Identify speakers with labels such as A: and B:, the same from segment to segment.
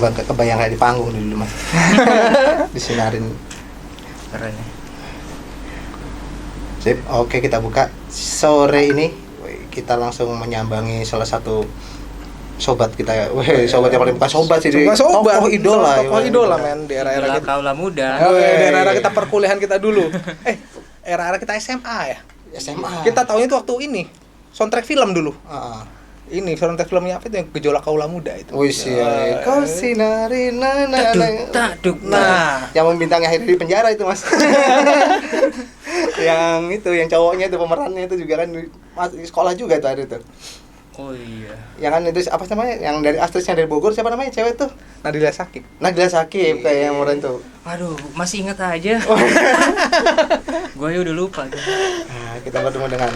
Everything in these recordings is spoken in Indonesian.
A: Coba kebayang kayak di panggung dulu Mas. Disinarin.
B: Keren ya.
A: Sip, oke kita buka. Sore ini kita langsung menyambangi salah satu sobat kita ya. Weh, sobat yang paling bukan sobat sih. Tokoh idola
C: men di era-era
B: Idola
C: kita.
B: kaula muda.
C: Di era-era kita perkuliahan kita dulu. Era-era kita SMA ya.
A: SMA.
C: Kita tahunya itu waktu ini soundtrack film dulu. Ini soundtrack filmnya apa itu yang Gejolak Kaula Muda itu.
A: Wih sih, kau sinari
B: Taduk.
A: Nah, yang membintangi akhirnya di penjara itu Mas. yang cowoknya itu pemerannya itu juga kan di sekolah juga tuh ada tuh.
B: Oh iya.
A: Yang kan itu apa namanya? Yang dari aktrisnya dari Bogor siapa namanya cewek tuh?
C: Nabila Shakib
A: Kayak yang kemarin tuh.
B: Aduh, masih ingat aja. Gue udah lupa.
A: Nah, kita bertemu dengan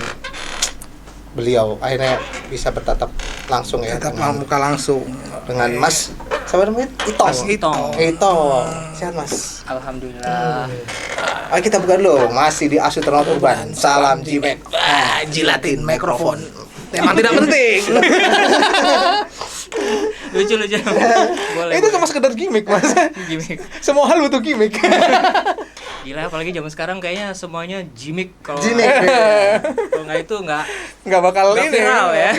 A: beliau akhirnya bisa bertatap langsung ya.
C: Tetap muka langsung
A: dengan Mas siapa namanya? Itong. Sehat Mas.
B: Alhamdulillah.
A: Ayo kita buka dulu. Masih di Asu Terlalu Urban. Salam Jimek.
C: Jilatin mikrofon. Emang tidak penting.
B: Lucu. Boleh.
C: Itu cuma sekedar gimmick Mas.
B: Gimmick.
C: Semua hal butuh gimmick.
B: Gila, apalagi zaman sekarang kayaknya semuanya gimmick. Kalau nggak itu
C: nggak bakal
B: nggak
C: ini
B: viral ya.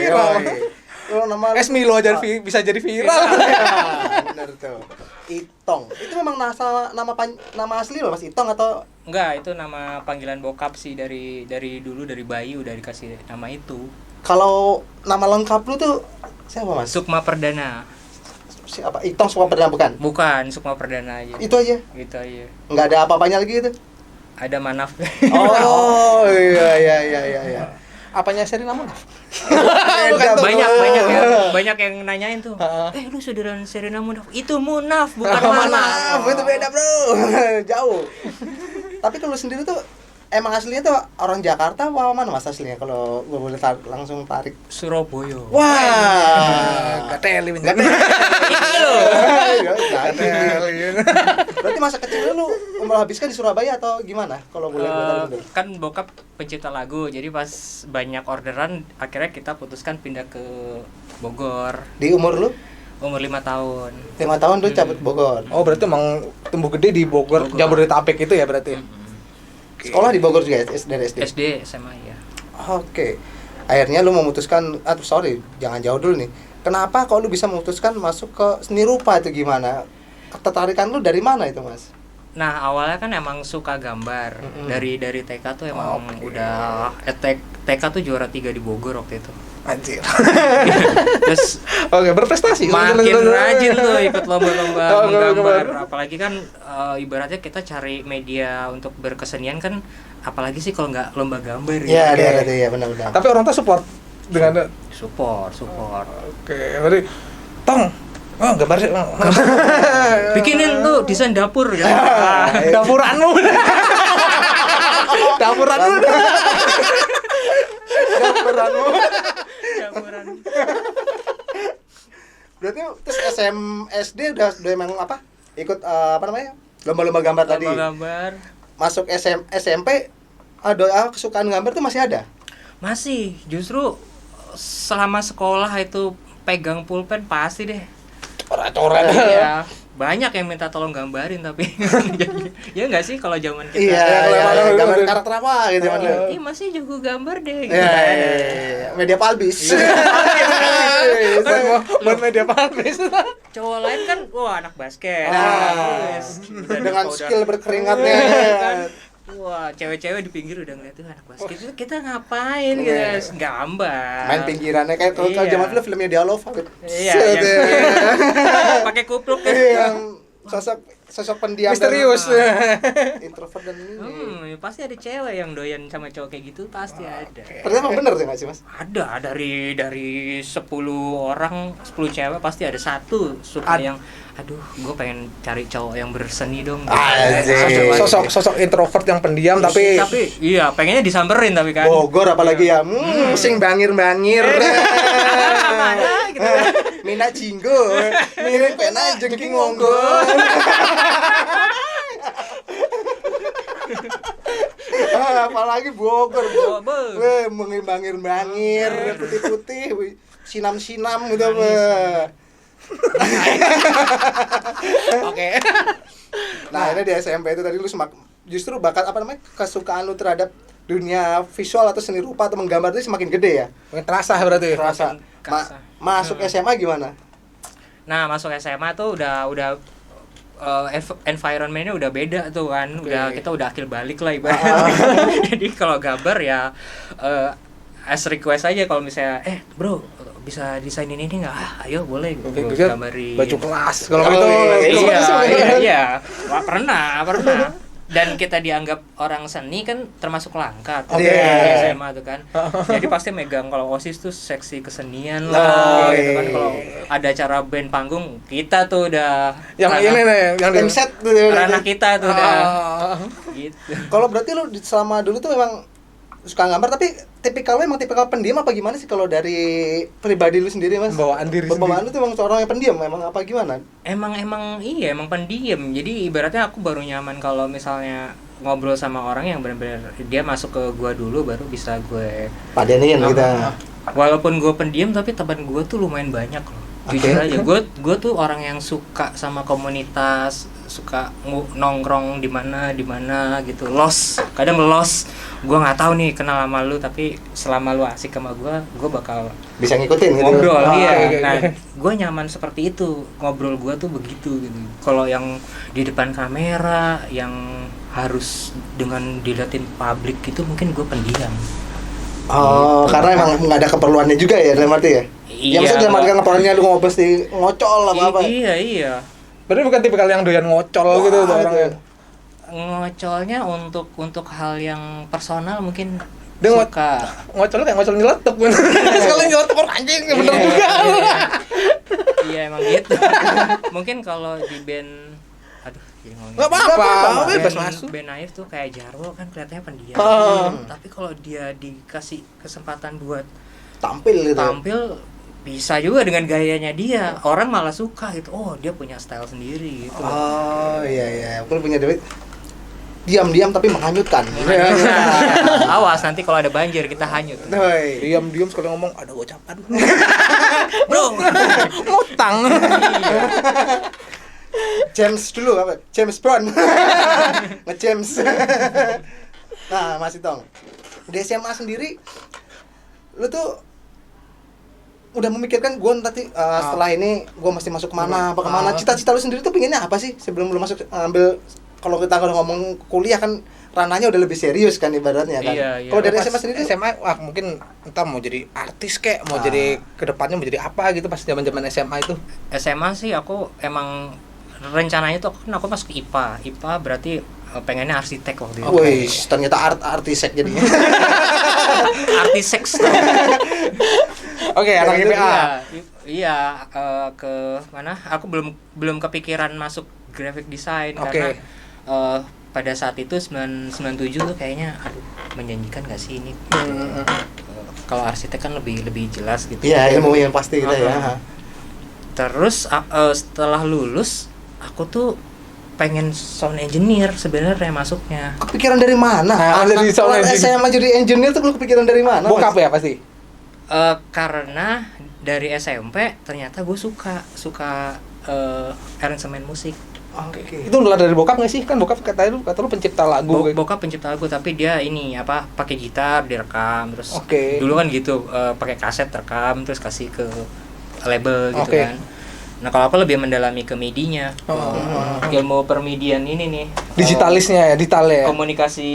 A: Kalau nama
C: Milo aja bisa jadi viral.
A: Benar tuh. Itong. Itu memang nama asli loh Mas Itong atau
B: enggak, itu nama panggilan bokap sih dari dulu dari bayi udah dikasih nama itu.
A: kalau nama lengkap lu tuh siapa Mas?
B: Sukma Perdana.
A: Siapa? Itong Sukma Perdana bukan?
B: Bukan, Sukma Perdana aja.
A: Itu aja.
B: Gitu aja.
A: Enggak ada apa-apanya lagi itu.
B: Ada Manaf.
A: Oh, iya.
C: Apanya Sherina Munaf?
B: banyak yang nanyain tuh. Lu saudaraan Sherina Munaf. Itu Munaf bukan Manaf.
A: Itu beda, Bro. Jauh. Tapi kalau sendiri tuh emang aslinya tuh orang Jakarta apa mana Mas aslinya kalau gue boleh langsung tarik?
B: Surabaya.
A: Wah,
C: Gateli.
A: Berarti masa kecil lu habiskan di Surabaya atau gimana? Kalau boleh tarik.
B: Kan bokap pencipta lagu, jadi pas banyak orderan akhirnya kita putuskan pindah ke Bogor.
A: Di umur lu?
B: Umur 5 tahun.
A: 5 tahun tuh cabut Bogor.
C: Oh, berarti emang tumbuh gede di Bogor. Jabodetabek itu ya berarti.
A: Sekolah di Bogor juga dari SD?
B: SD, SMA ya.
A: Oke. Akhirnya lu memutuskan, jangan jauh dulu nih. Kenapa kalau lu bisa memutuskan masuk ke seni rupa itu gimana? Ketertarikan lu dari mana itu, Mas?
B: Nah, awalnya kan emang suka gambar. Dari TK tuh emang udah TK tuh juara 3 di Bogor waktu itu.
C: Anjir.
B: Terus
C: berprestasi.
B: makin rajin tuh ikut lomba-lomba menggambar. Apalagi kan ibaratnya kita cari media untuk berkesenian kan, apalagi sih kalau nggak lomba gambar.
A: Iya, ya benar-benar.
C: Tapi orang tua support dengan
B: support.
C: Oke, berarti Tong, gambar sih.
B: Bikinin tuh desain dapur ya.
C: Dapuranmu.
B: Dapuran.
A: Berarti terus SD udah emang apa? Ikut lomba-lomba gambar tadi.
B: Lomba gambar.
A: Masuk SMP kesukaan gambar tuh masih ada?
B: Masih, justru selama sekolah itu pegang pulpen pasti deh.
A: Coret-coret.
B: Iya, banyak yang minta tolong gambarin tapi ya nggak sih kalau zaman kita.
A: Iya, gambar karakter apa gitu kan.
B: Ih, masih jago gambar deh gitu.
A: Iya. Media Palbis.
C: Buat media palbis.
B: Cowok lain kan anak basket.
A: Dengan skill berkeringatnya.
B: Wah, cewek-cewek di pinggir udah ngeliat tuh anak basket itu kita ngapain guys? Gambar.
A: Main pinggirannya kayak kalau zaman dulu filmnya Dialova gitu.
B: Iya. Pakai kupluk kan.
A: Yang sosok pendiam
C: misterius.
A: Introvert dan ini.
B: Pasti ada cewek yang doyan sama cowok kayak gitu, pasti ada.
A: Ternyata emang bener tuh nggak sih Mas?
B: Ada dari 10 orang, 10 cewek pasti ada satu suka yang gue pengen cari cowok yang berseni dong.
C: Sosok introvert yang pendiam tapi
B: iya, pengennya disamperin tapi kan.
A: Bogor apalagi ya. Sing bangir-bangir.
B: Mana gitu.
A: Mina Jinggo. Mirip pena jengking monggo. Apalagi Bogor. Bangir-bangir, putih-putih, sinam-sinam gitu.
C: Oke.
A: Nah, ini di SMP itu tadi lu justru bakat apa namanya? Kesukaan lu terhadap dunia visual atau seni rupa atau menggambar itu semakin gede ya?
C: Makin terasa berarti.
A: Terasa. Masuk SMA gimana?
B: Nah, masuk SMA tuh udah environment-nya udah beda tuh kan. Kita udah akil balik lah ibaratnya. Jadi kalau gambar ya as request aja kalau misalnya bro bisa desainin ini nggak? Ayo boleh gue gambarin.
C: Baju kelas kalau
B: iya. Pernah. Dan kita dianggap orang seni kan termasuk langka tuh di SMA tuh kan. Jadi pasti megang kalau OSIS tuh seksi kesenian lah gitu kan. Kalau ada acara band panggung kita tuh udah
C: yang ini nih yang
A: di set tuh
B: ranah kita tuh udah gitu.
A: Kalau berarti lu selama dulu tuh memang suka gambar tapi tipikal pendiam apa gimana sih kalau dari pribadi lu sendiri Mas?
C: Bawaan diri
A: Bawaan lu tuh emang seorang yang pendiam memang apa gimana?
B: Emang pendiam. Jadi ibaratnya aku baru nyaman kalau misalnya ngobrol sama orang yang benar-benar dia masuk ke gua dulu baru bisa gue
A: padenin gitu.
B: Walaupun gua pendiam tapi teman gua tuh lumayan banyak loh. Jujur aja, gue tuh orang yang suka sama komunitas, suka nongkrong di mana gitu, kadang los. Gue nggak tahu nih kenal sama lu, tapi selama lu asik sama gue bakal
A: bisa ngikutin gitu.
B: Ngobrol, iya. Nah, gue nyaman seperti itu, ngobrol gue tuh begitu gitu. Kalau yang di depan kamera, yang harus dengan dilihatin publik gitu, mungkin gue pendiam.
A: Oh, gitu. Karena emang nggak ada keperluannya juga ya dalam arti ya?
B: Iya,
A: maksudnya dalam arti keperluannya lu ngomong pasti ngocol apa?
B: Iya.
C: Berarti bukan tipikal yang doyan ngocol gitu tuh orangnya.
B: Ngocolnya untuk hal yang personal mungkin
C: dia
B: suka.
C: Ngocolnya kayak ngocol nyeletuk bener. Sekali nyeletuk orang anjing bener juga.
B: Iya emang gitu. Mungkin kalau di band
C: nggak apa-apa, bebas masuk.
B: Band Naif tuh kayak Jarwo kan kelihatannya pendiam. Tapi kalau dia dikasih kesempatan buat
A: tampil
B: bisa juga dengan gayanya dia, orang malah suka gitu. Oh, dia punya style sendiri gitu.
A: Oh iya, aku punya duit. Diam-diam tapi menghanyutkan.
B: Awas nanti kalau ada banjir kita hanyut.
C: Diam-diam sekali ngomong ada gocapan.
B: Bro,
C: ngutang.
A: James dulu apa? James Bond. Nge-James. Nah, masih Tong. Di SMA sendiri lu tuh udah memikirkan gue nanti setelah ini gue mesti masuk kemana, cita-cita lu sendiri tuh pengennya apa sih sebelum lu masuk ambil, kalau kita ngomong kuliah kan ranahnya udah lebih serius kan ibaratnya kan.
B: Iya.
A: Kalau dari SMA sendiri
C: mungkin entah mau jadi artis kek, mau jadi kedepannya mau jadi apa gitu pas zaman SMA itu.
B: SMA sih aku emang rencananya tuh aku masuk IPA berarti pengennya arsitek waktu itu.
A: Wih, ternyata artisek jadinya.
B: Artisek.
C: Oke, anak IPA.
B: Iya, ke mana? Aku belum kepikiran masuk graphic design karena pada saat itu 97 tuh kayaknya menjanjikan gak sih ini? Kalau arsitek kan lebih jelas gitu.
A: Iya, ilmu yang pasti gitu ya.
B: Terus setelah lulus aku tuh pengen sound engineer sebenarnya masuknya.
A: Kepikiran dari mana?
C: Dari sound engineer.
A: SMA jadi engineer tuh lu kepikiran dari mana?
C: Bokap ya pasti.
B: Karena dari SMP ternyata gue suka aransemen musik.
A: Oke.
C: Itu mulai dari bokap nggak sih? Kan bokap kata lu pencipta lagu.
B: Bokap pencipta lagu, tapi dia ini pakai gitar direkam terus. Dulu kan gitu, pakai kaset rekam terus kasih ke label gitu kan. Nah kalau aku lebih mendalami ke MIDI-nya, ilmu permidian ini nih.
C: Digitalisnya ya, digitalnya.
B: Komunikasi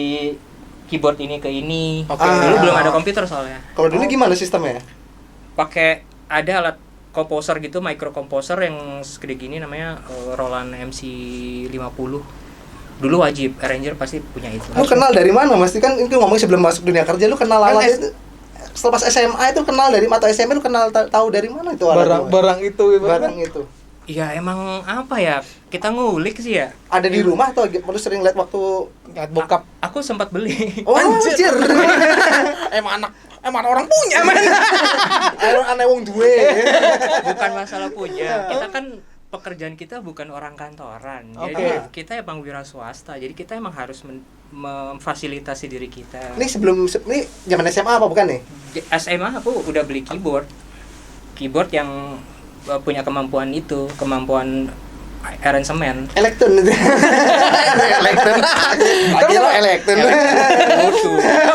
B: keyboard ini ke ini. Dulu belum ada komputer soalnya.
A: Kalau dulu gimana sistemnya?
B: Pakai ada alat komposer gitu, micro komposer yang segede gini namanya Roland MC50. Dulu wajib, arranger pasti punya itu.
A: Lu kenal dari mana? Mesti kan itu ngomong sebelum masuk dunia kerja lu kenal alat itu. Setelah pas SMA itu kenal dari mata SMP lu kenal tahu dari mana itu alat?
C: Barang itu.
B: Iya emang apa ya, kita ngulik sih ya.
A: Ada di rumah atau perlu sering lihat waktu
C: lihat bokap?
B: Aku sempat beli.
A: Oh anjir.
C: Emang orang punya men.
A: Aneh wong duwe.
B: Bukan masalah punya. Kita kan pekerjaan kita bukan orang kantoran. Jadi kita emang wira swasta. Jadi kita emang harus memfasilitasi diri kita.
A: Ini zaman SMA apa bukan nih?
B: SMA aku udah beli keyboard yang punya kemampuan aransemen.
A: Elektron itu. Elektron. Akhirnya elektron.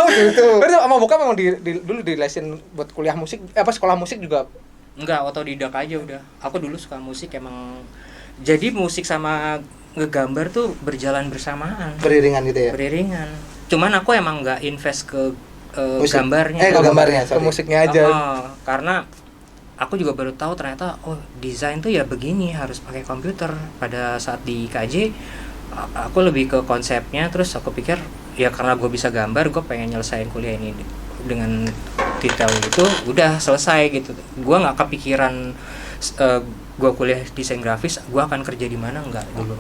C: Itu. Berarti sama bokap memang dulu dilesin buat kuliah musik, sekolah musik juga?
B: Enggak, otodidak aja udah. Aku dulu suka musik emang. Jadi musik sama ngegambar tuh berjalan bersamaan.
A: Beriringan gitu ya.
B: Beriringan. Cuman aku emang nggak invest ke
A: Ke
B: gambarnya.
A: gambarnya,
C: ke musiknya aja.
B: Karena aku juga baru tahu ternyata desain tuh ya begini, harus pakai komputer. Pada saat di IKJ aku lebih ke konsepnya, terus aku pikir ya karena gue bisa gambar, gue pengen nyelesain kuliah ini dengan detail gitu, udah selesai gitu. Gue nggak kepikiran gue kuliah desain grafis, gue akan kerja di mana, enggak dulu.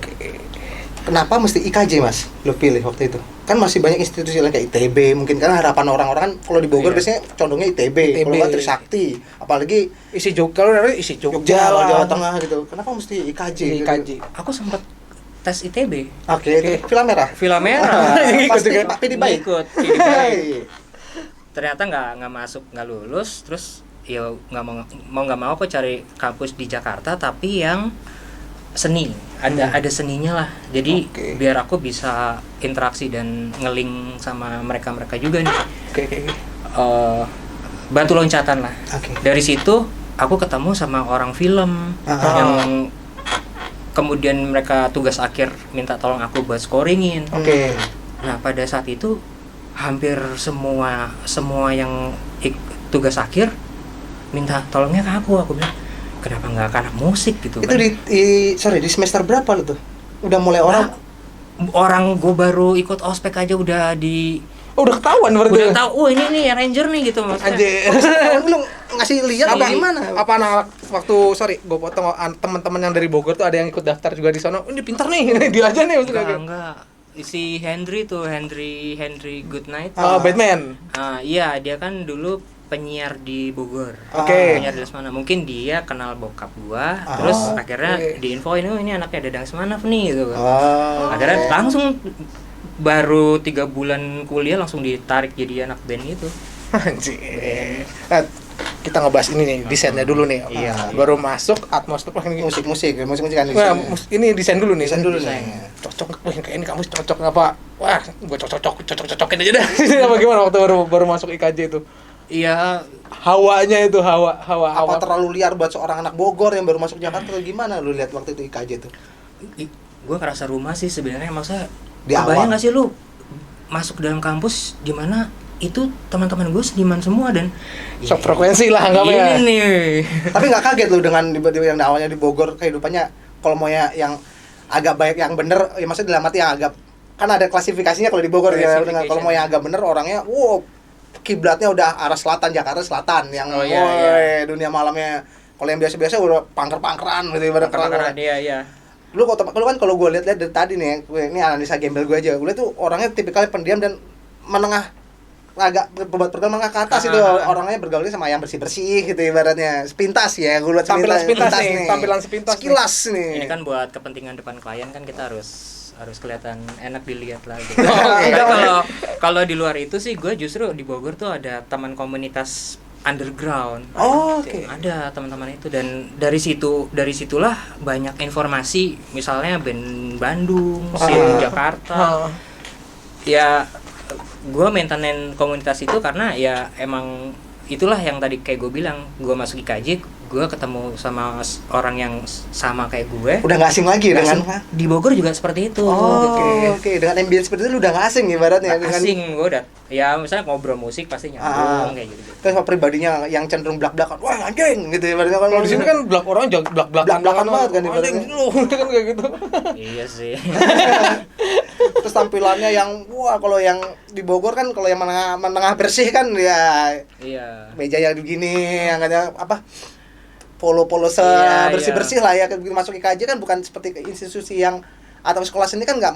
A: Kenapa mesti IKJ mas lo pilih waktu itu? Kan masih banyak institusi lain kayak ITB, mungkin kan harapan orang-orang kan kalau di Bogor biasanya condongnya ITB. Kalau nggak Trisakti, apalagi
C: isi Jogja, kalau dari isi Jogja,
A: Jawa Tengah gitu. Kenapa mesti IKJ? Gitu?
B: Aku sempat tes ITB.
A: Oke. Villa Merah.
B: Villa Merah.
A: Pasti Pak Pidi baik.
B: Ikut Pidi baik. Ternyata nggak masuk, nggak lulus. Terus ya nggak mau aku cari kampus di Jakarta tapi yang seni, ada seninya lah. Jadi biar aku bisa interaksi dan ngeling sama mereka juga nih. Batu loncatan lah. Dari situ aku ketemu sama orang film yang kemudian mereka tugas akhir minta tolong aku buat scoringin. Nah pada saat itu hampir semua yang tugas akhir minta tolongnya ke aku bilang kenapa nggak ke anak musik gitu.
A: Itu kan? di semester berapa lo tuh? Udah mulai
B: orang gue baru ikut ospek aja udah
C: udah ketahuan berarti.
B: Udah tahu, ini nih ranger nih gitu maksudnya.
A: Anjir. Lu ngasih lihat gimana?
C: Apa anak waktu gue potong teman-teman yang dari Bogor tuh ada yang ikut daftar juga di sana. Ini pintar nih. Dia aja nih maksudnya.
B: Enggak. Si Henry Goodnight.
C: Batman.
B: Iya, dia kan dulu penyiar di Bogor. Penyiar di Lesmana. Mungkin dia kenal bokap gua, terus akhirnya diinfoin, ini anaknya Dadang Semanaf nih gitu. Akhirnya langsung baru 3 bulan kuliah langsung ditarik jadi anak band itu.
C: Anjir. Nah, kita ngebahas ini nih, desainnya dulu nih.
B: Iya.
C: Baru masuk atmosfer ini
A: musik kan.
C: Ini desain dulu nih.
A: Cocok.
C: Kayak ini kamu cocok apa? Wah, gua cocokin aja dah. Apa gimana waktu baru masuk IKJ itu?
B: Iya,
C: hawanya itu hawa.
A: Apa terlalu liar buat seorang anak Bogor yang baru masuk Jakarta atau gimana lu lihat waktu itu IKJ tuh?
B: Gue ngerasa rumah sih sebenarnya, maksudnya
A: kebayang
B: nggak sih lu masuk ke dalam kampus di mana itu teman-teman gue seniman semua dan
C: frekuensi lah anggapnya.
B: Ini nih.
A: Tapi nggak kaget lu dengan yang awalnya di Bogor kehidupannya kalau mau yang agak baik yang bener, ya maksudnya dalam arti yang agak kan ada klasifikasinya kalau di Bogor ya, dengan kalau mau yang agak bener orangnya kiblatnya udah arah selatan, Jakarta Selatan yang dunia malamnya. Kalau yang biasa-biasa udah pangker-pangkeran gitu ibarat
B: pangkeran. Iya.
A: Lu kan kalau gue lihat dari tadi nih, ini analisa gembel gue aja. Gue lihat tuh orangnya tipikalnya pendiam dan menengah, agak bergaul menengah ke atas itu. Orangnya bergaulnya sama yang bersih-bersih gitu ibaratnya. Sepintas ya, gue lihat
C: tampilan sepintas
A: sekilas nih.
B: Ini kan buat kepentingan depan klien kan kita harus kelihatan enak dilihat lah gitu. Kalau di luar itu sih gue justru di Bogor tuh ada teman komunitas underground. Ada teman-teman itu dan dari situlah banyak informasi, misalnya band Bandung, scene Jakarta. Ya gue maintain komunitas itu karena ya emang itulah yang tadi kayak gue bilang, gue masuk IKJ, gue ketemu sama orang yang sama kayak gue.
A: Udah nggak asing lagi dengan
B: di Bogor juga seperti itu.
A: Dengan ambience seperti itu lu udah nggak asing ibaratnya.
B: Asing, gue udah ya misalnya ngobrol musik pasti nyambung kayak gitu.
A: Terus pribadinya yang cenderung blak-blakan, wah anjing gitu ibaratnya kan.
C: Kalau di sini kan blak orang blak-blakan
A: banget kan ibaratnya.
C: Kan kayak gitu.
B: Iya sih.
A: Terus tampilannya yang kalau yang di Bogor kan kalau yang menengah bersih kan ya.
B: Iya.
A: Meja yang begini, yang ada apa? Polo bersih-bersih lah ya. Masuk IKJ kan bukan seperti institusi yang atau sekolah seni kan nggak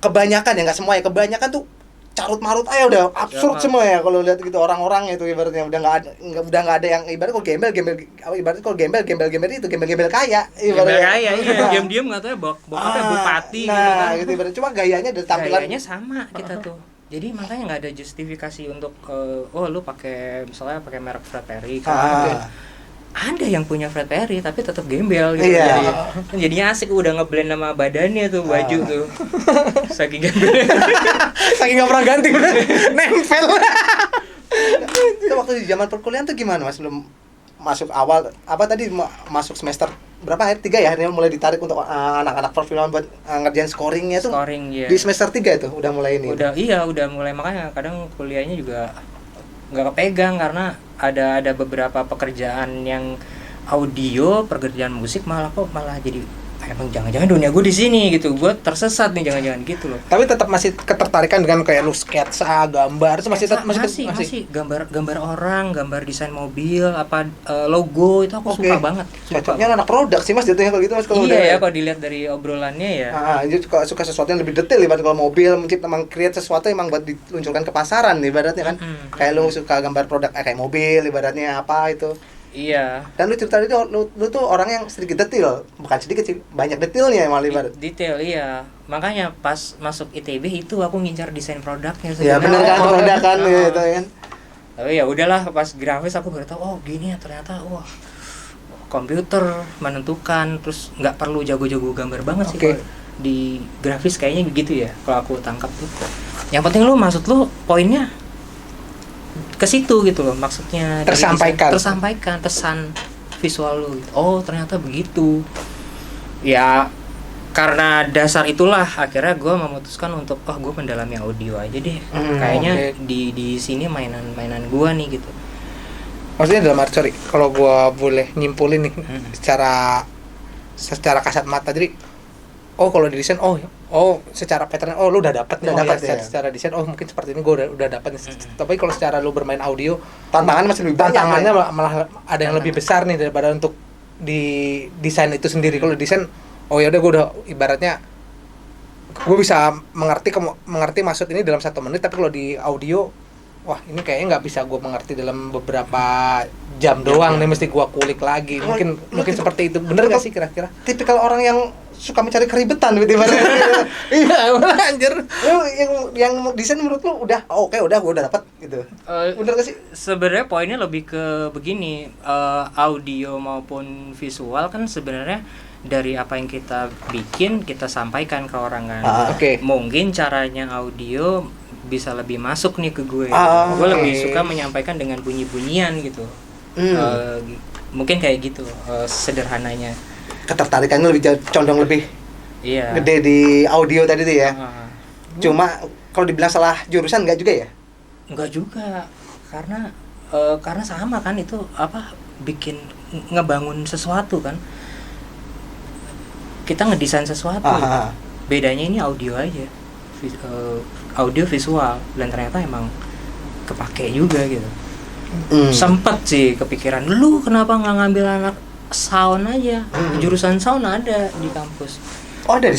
A: kebanyakan ya, nggak semua ya, kebanyakan tuh carut marut aja udah absurd semua ya kalau lihat gitu orang-orang itu ibaratnya udah nggak ada yang ibarat kalau gembel itu gembel kaya ibaratnya
B: diam-diam nggak tahu ya bokapnya bupati
A: gitu ibaratnya cuma gayanya dari tampilan
B: gayanya sama kita tuh. Jadi makanya nggak ada justifikasi untuk lu misalnya pakai merek Fratelli ada yang punya Fred Perry tapi tetap gembel gitu.
A: Iya.
B: Jadinya asik, udah ngeblend sama badannya tuh baju tuh. Saking gembel.
C: Saking nggak pernah ganti bener. Nempel.
A: Itu waktu di zaman perkuliahan tuh gimana Mas? Belum masuk awal apa tadi masuk semester berapa ya? 3 ya akhirnya mulai ditarik untuk anak-anak perfilman buat ngerjain scoringnya tuh.
B: Scoring ya.
A: Di semester 3 itu udah mulai ini.
B: Udah mulai, makanya kadang kuliahnya juga nggak kepegang karena ada beberapa pekerjaan yang audio, pekerjaan musik malah jadi emang jangan-jangan dunia gue di sini gitu, gue tersesat nih jangan-jangan gitu loh.
C: Tapi tetap masih ketertarikan dengan kayak lu sketsa, gambar itu
B: masih gambar orang, gambar desain mobil, logo itu aku suka banget.
A: Cocoknya anak produk sih Mas jatuhnya kalau gitu Mas kalau
B: iya ya kalau dilihat dari obrolannya ya.
A: Itu suka sesuatu yang lebih detail ibarat kalau mobil emang create sesuatu emang buat diluncurkan ke pasaran ibaratnya kan. Kayak lu suka gambar produk kayak mobil ibaratnya apa itu.
B: Iya.
A: Dan lu cerita itu lu tuh orang yang sedikit detail, bukan sedikit sih, banyak detailnya malah ibarat.
B: Detail iya. Makanya pas masuk ITB itu aku ngincar desain produknya.
A: Ya benar kan produk kan gitu kan.
B: Tapi ya udahlah pas grafis aku baru tahu oh gini ya ternyata wah komputer menentukan, terus nggak perlu jago-jago gambar banget sih kalau di grafis kayaknya begitu ya kalau aku tangkap tuh. Yang penting lu maksud lu poinnya ke situ gitu loh, maksudnya tersampaikan pesan visual lu gitu. Oh ternyata begitu ya, karena dasar itulah akhirnya gue memutuskan untuk gue mendalami audio aja deh. Kayaknya di sini mainan gue nih gitu.
C: Maksudnya dalam arti kalau gue boleh nyimpulin nih secara kasat mata, jadi kalau di desain secara pattern lu udah dapat ya. Secara desain mungkin seperti ini gue udah dapat. Tapi kalau secara lu bermain audio
A: tantangannya masih lebih banyak.
C: Tantangannya malah ada yang lebih besar nih daripada untuk di desain itu sendiri. Kalau desain ya udah gue udah ibaratnya gue bisa mengerti maksud ini dalam 1 menit, tapi kalau di audio wah ini kayaknya nggak bisa gue mengerti dalam beberapa jam doang nih, mesti gue kulik lagi. Mungkin seperti itu. Bener nggak sih kira-kira?
A: Tipikal orang yang suka mencari keribetan gitu ibaratnya.
C: Iya, anjir.
A: Lu yang desain menurut lu udah udah gue udah dapat gitu. Bener gak sih?
B: Sebenarnya poinnya lebih ke begini, audio maupun visual kan sebenarnya dari apa yang kita bikin kita sampaikan ke orang kan. Mungkin caranya audio bisa lebih masuk nih ke gue. Gue lebih suka menyampaikan dengan bunyi-bunyian gitu. Mungkin kayak gitu sederhananya.
A: Ketertarikannya lebih condong lebih gede di audio tadi tuh ya. Cuma kalau dibilang salah jurusan enggak juga ya?
B: Enggak juga, karena sama kan itu bikin ngebangun sesuatu kan. Kita ngedesain sesuatu. Bedanya ini audio aja. Audio visual, dan ternyata emang kepake juga gitu. Sempet sih kepikiran, lu kenapa nggak ngambil anak sound aja? Jurusan sound ada di kampus.
A: Ada di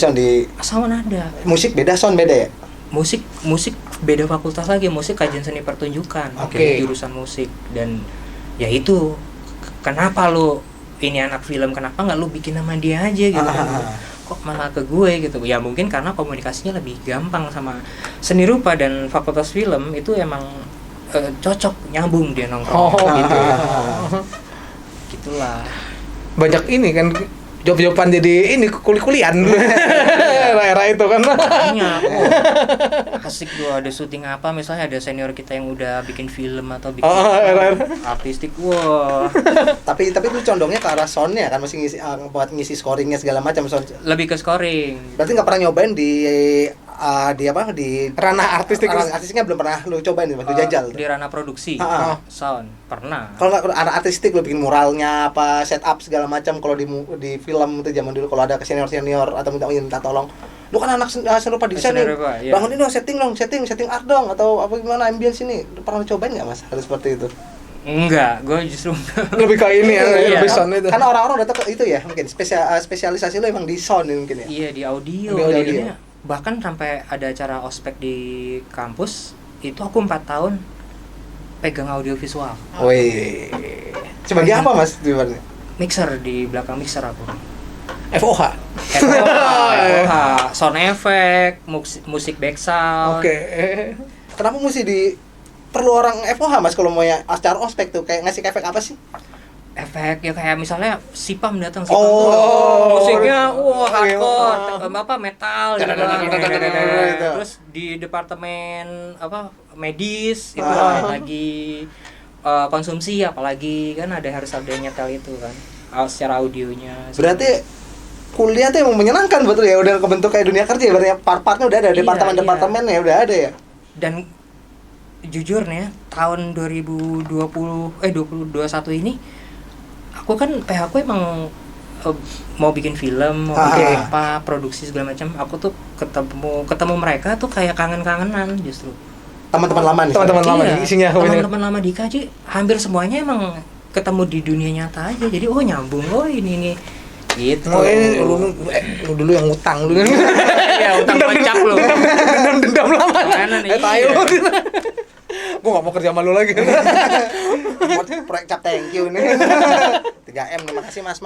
B: sound ada.
A: Musik beda, sound beda ya?
B: Musik beda fakultas lagi, musik kajian seni pertunjukan. Jurusan musik. Dan ya itu kenapa lu ini anak film, kenapa nggak lu bikin nama dia aja gitu kan? Kok malah ke gue gitu? Ya mungkin karena komunikasinya lebih gampang sama seni rupa, dan fakultas film itu emang cocok, nyambung dia nongkrong gitu. Gitulah.
C: Banyak ini kan job-joban jadi ini kuliah-kulian. Era-era itu kan.
B: Banyak. Asik tuh, ada syuting apa, misalnya ada senior kita yang udah bikin film atau bikin artistik. Wah. Tapi
A: itu condongnya ke arah sound-nya kan, masih buat ngisi scoring-nya segala macam sound.
B: Lebih ke scoring.
A: Berarti enggak pernah nyobain di ranah artistiknya belum pernah lu cobain nih, waktu jajal
B: di ranah produksi. Sound pernah.
A: Kalau ranah artistik lu bikin muralnya apa, setup segala macam, kalau di film itu zaman dulu kalau ada ke senior atau minta tolong, lu kan anak seni rupa desain nih, bangunin dong, setting art dong, atau apa gimana ambience ini, pernah cobain nggak Mas harus seperti itu?
B: Enggak, gue justru
C: lebih ke ini ya, lebih sound itu.
A: Karena orang-orang datang ke itu ya, mungkin spesialisasi lu emang di sound mungkin ya.
B: Iya, di audio. Bahkan sampai ada acara ospek di kampus itu aku 4 tahun pegang audio visual.
A: Wih. Sebagai apa Mas di mana?
B: Mixer, di belakang mixer aku.
C: FOH,
B: sound effect, musik back sound.
A: Kenapa mesti perlu orang FOH Mas kalau mau ya acara ospek tuh, kayak ngasih efek apa sih?
B: efek ya, kayak misalnya Sipam datang,
A: Oh.
B: tuh musiknya hardcore,
A: Iya.
B: apa metal gitu kan. Terus di departemen apa medis itu lagi konsumsi, apalagi kan harus ada nyetel itu kan secara audionya.
A: Berarti kuliah tuh emang menyenangkan betul ya, udah kebentuk kayak dunia kerja ya, berarti part-partnya udah ada,
B: Iya,
A: departemen-departemennya udah ada ya.
B: Dan jujur nih ya, tahun 2021 ini aku kan PH aku emang mau bikin film, mau bikin apa, produksi segala macam. Aku tuh ketemu mereka tuh kayak kangen-kangenan justru.
A: Teman-teman lama nih.
C: Teman-teman lama nih isinya.
B: Teman-teman lama di IKJ hampir semuanya emang ketemu di dunia nyata aja. Jadi nyambung, ini gitu.
C: Ini lu dulu yang utang lu.
B: Iya, utang kocak lu.
C: Dendam lama.
B: Mana nih?
C: Tayo. Gua enggak mau kerja sama lu lagi.
A: Buat proyek cap, thank you nih. 3M, terima kasih mas.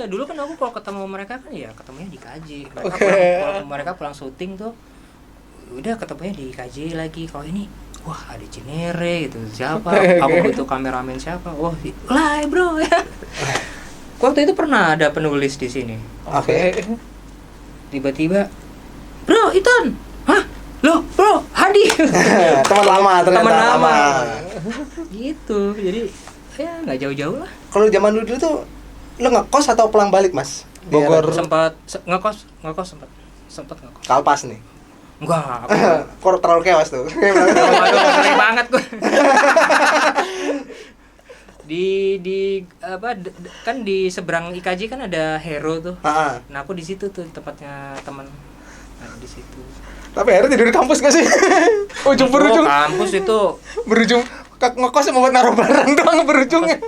B: Dulu kan aku kalau ketemu mereka kan ya ketemunya di KJ. Mereka pulang syuting tuh udah ketemunya di KJ lagi. Kalau ini ada Cinere gitu, siapa? Aku butuh kameramen siapa? Lah bro ya. Waktu itu pernah ada penulis di sini.
A: Oke.
B: Tiba-tiba, bro Iton, hah? Loh bro, Hadi.
A: Teman lama ternyata.
B: Teman lama. Gitu, jadi ya nggak jauh-jauh lah.
A: Kalau zaman dulu tuh lo ngekos atau pulang balik mas?
C: Bogor.
B: Sempat ngekos sempat ngekos.
A: Kalpas nih.
B: Enggak,
A: Kok terlalu kewas tuh.
B: Waduh, ngeri banget gue. di kan di seberang IKJ kan ada Hero tuh. Nah, aku di situ tuh tempatnya teman. Nah, di situ.
C: Tapi akhirnya tidur di kampus gak sih? Berujung.
B: Kampus itu
C: Berujung ngekos mau buat naruh barang doang berujungnya.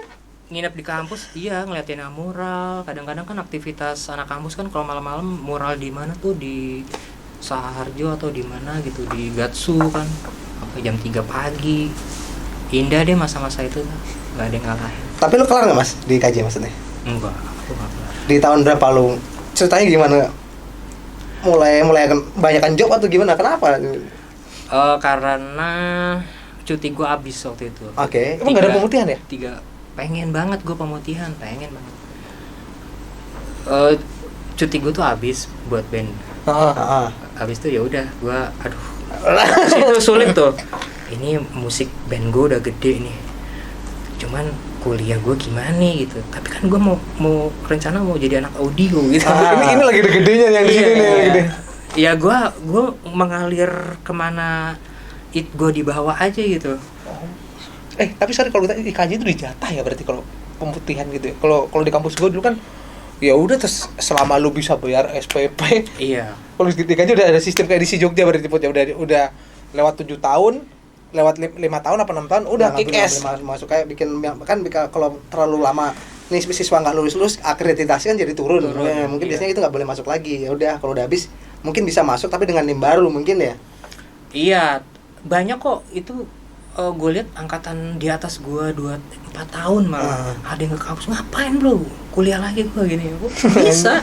B: Nginep di kampus, ngeliatin mural. Kadang-kadang kan aktivitas anak kampus kan kalau malam-malam mural di mana tuh, di Saharjo atau di mana gitu, di Gatsu kan. Sampai jam 3 pagi. Indah deh masa-masa itu, nggak ada yang ngalahin.
A: Tapi lu kelar nggak mas di KJ maksudnya?
B: Enggak, aku nggak kelar.
A: Di tahun berapa lu? Ceritanya gimana? Mulai banyakan job atau gimana? Kenapa?
B: Karena cuti gua habis waktu itu.
A: Oke.
C: Emang nggak ada pemutihan ya?
B: 3 pengen banget gua pemutihan, pengen banget. Cuti gua tuh habis buat band. Habis itu ya udah gua itu sulit tuh. Ini musik band gua udah gede nih. Cuman kuliah gue gimana nih gitu. Tapi kan gue mau rencana mau jadi anak audio gitu.
C: Ini lagi gedenya yang di sini nih yang gede.
B: Ya gue mengalir kemana gue di bawah aja gitu.
C: Tapi sorry kalau kita IKJ itu dijatah ya berarti kalau pemutihan gitu ya. Kalau di kampus gue dulu kan ya udah terus selama lu bisa bayar SPP.
B: Iya.
C: Kalau di IKJ udah ada sistem kayak di Jogja berarti udah lewat 7 tahun. Lewat 5 tahun apa 6 tahun udah kick ass
A: masuk kayak bikin kalau terlalu lama nih siswa nggak lulus akreditasi kan jadi turun. Mungkin biasanya itu nggak boleh masuk lagi. Ya udah kalau udah habis mungkin bisa masuk tapi dengan NIM baru mungkin ya.
B: Iya, banyak kok itu gue lihat angkatan di atas gue 2-4 tahun malah ada yang ke kampus, ngapain bro kuliah lagi gue gini. Bisa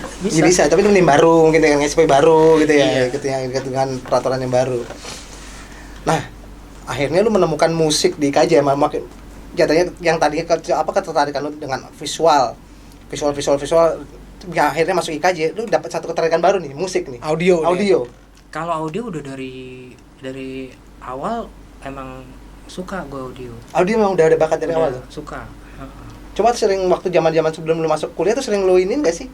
A: tapi NIM baru mungkin dengan SP baru gitu ya.
B: Iya.
A: Dengan peraturan yang baru. Nah, akhirnya lu menemukan musik di IKJ makin jatuhnya yang tadinya ketertarikan lu dengan visual ya akhirnya masuk IKJ lu dapat satu ketertarikan baru nih, musik nih, audio.
B: Kalau audio udah dari awal emang suka gue audio
A: memang udah ada bakat dari awal tuh
B: suka.
A: Coba sering waktu zaman sebelum lu masuk kuliah tuh sering lu iniin gak sih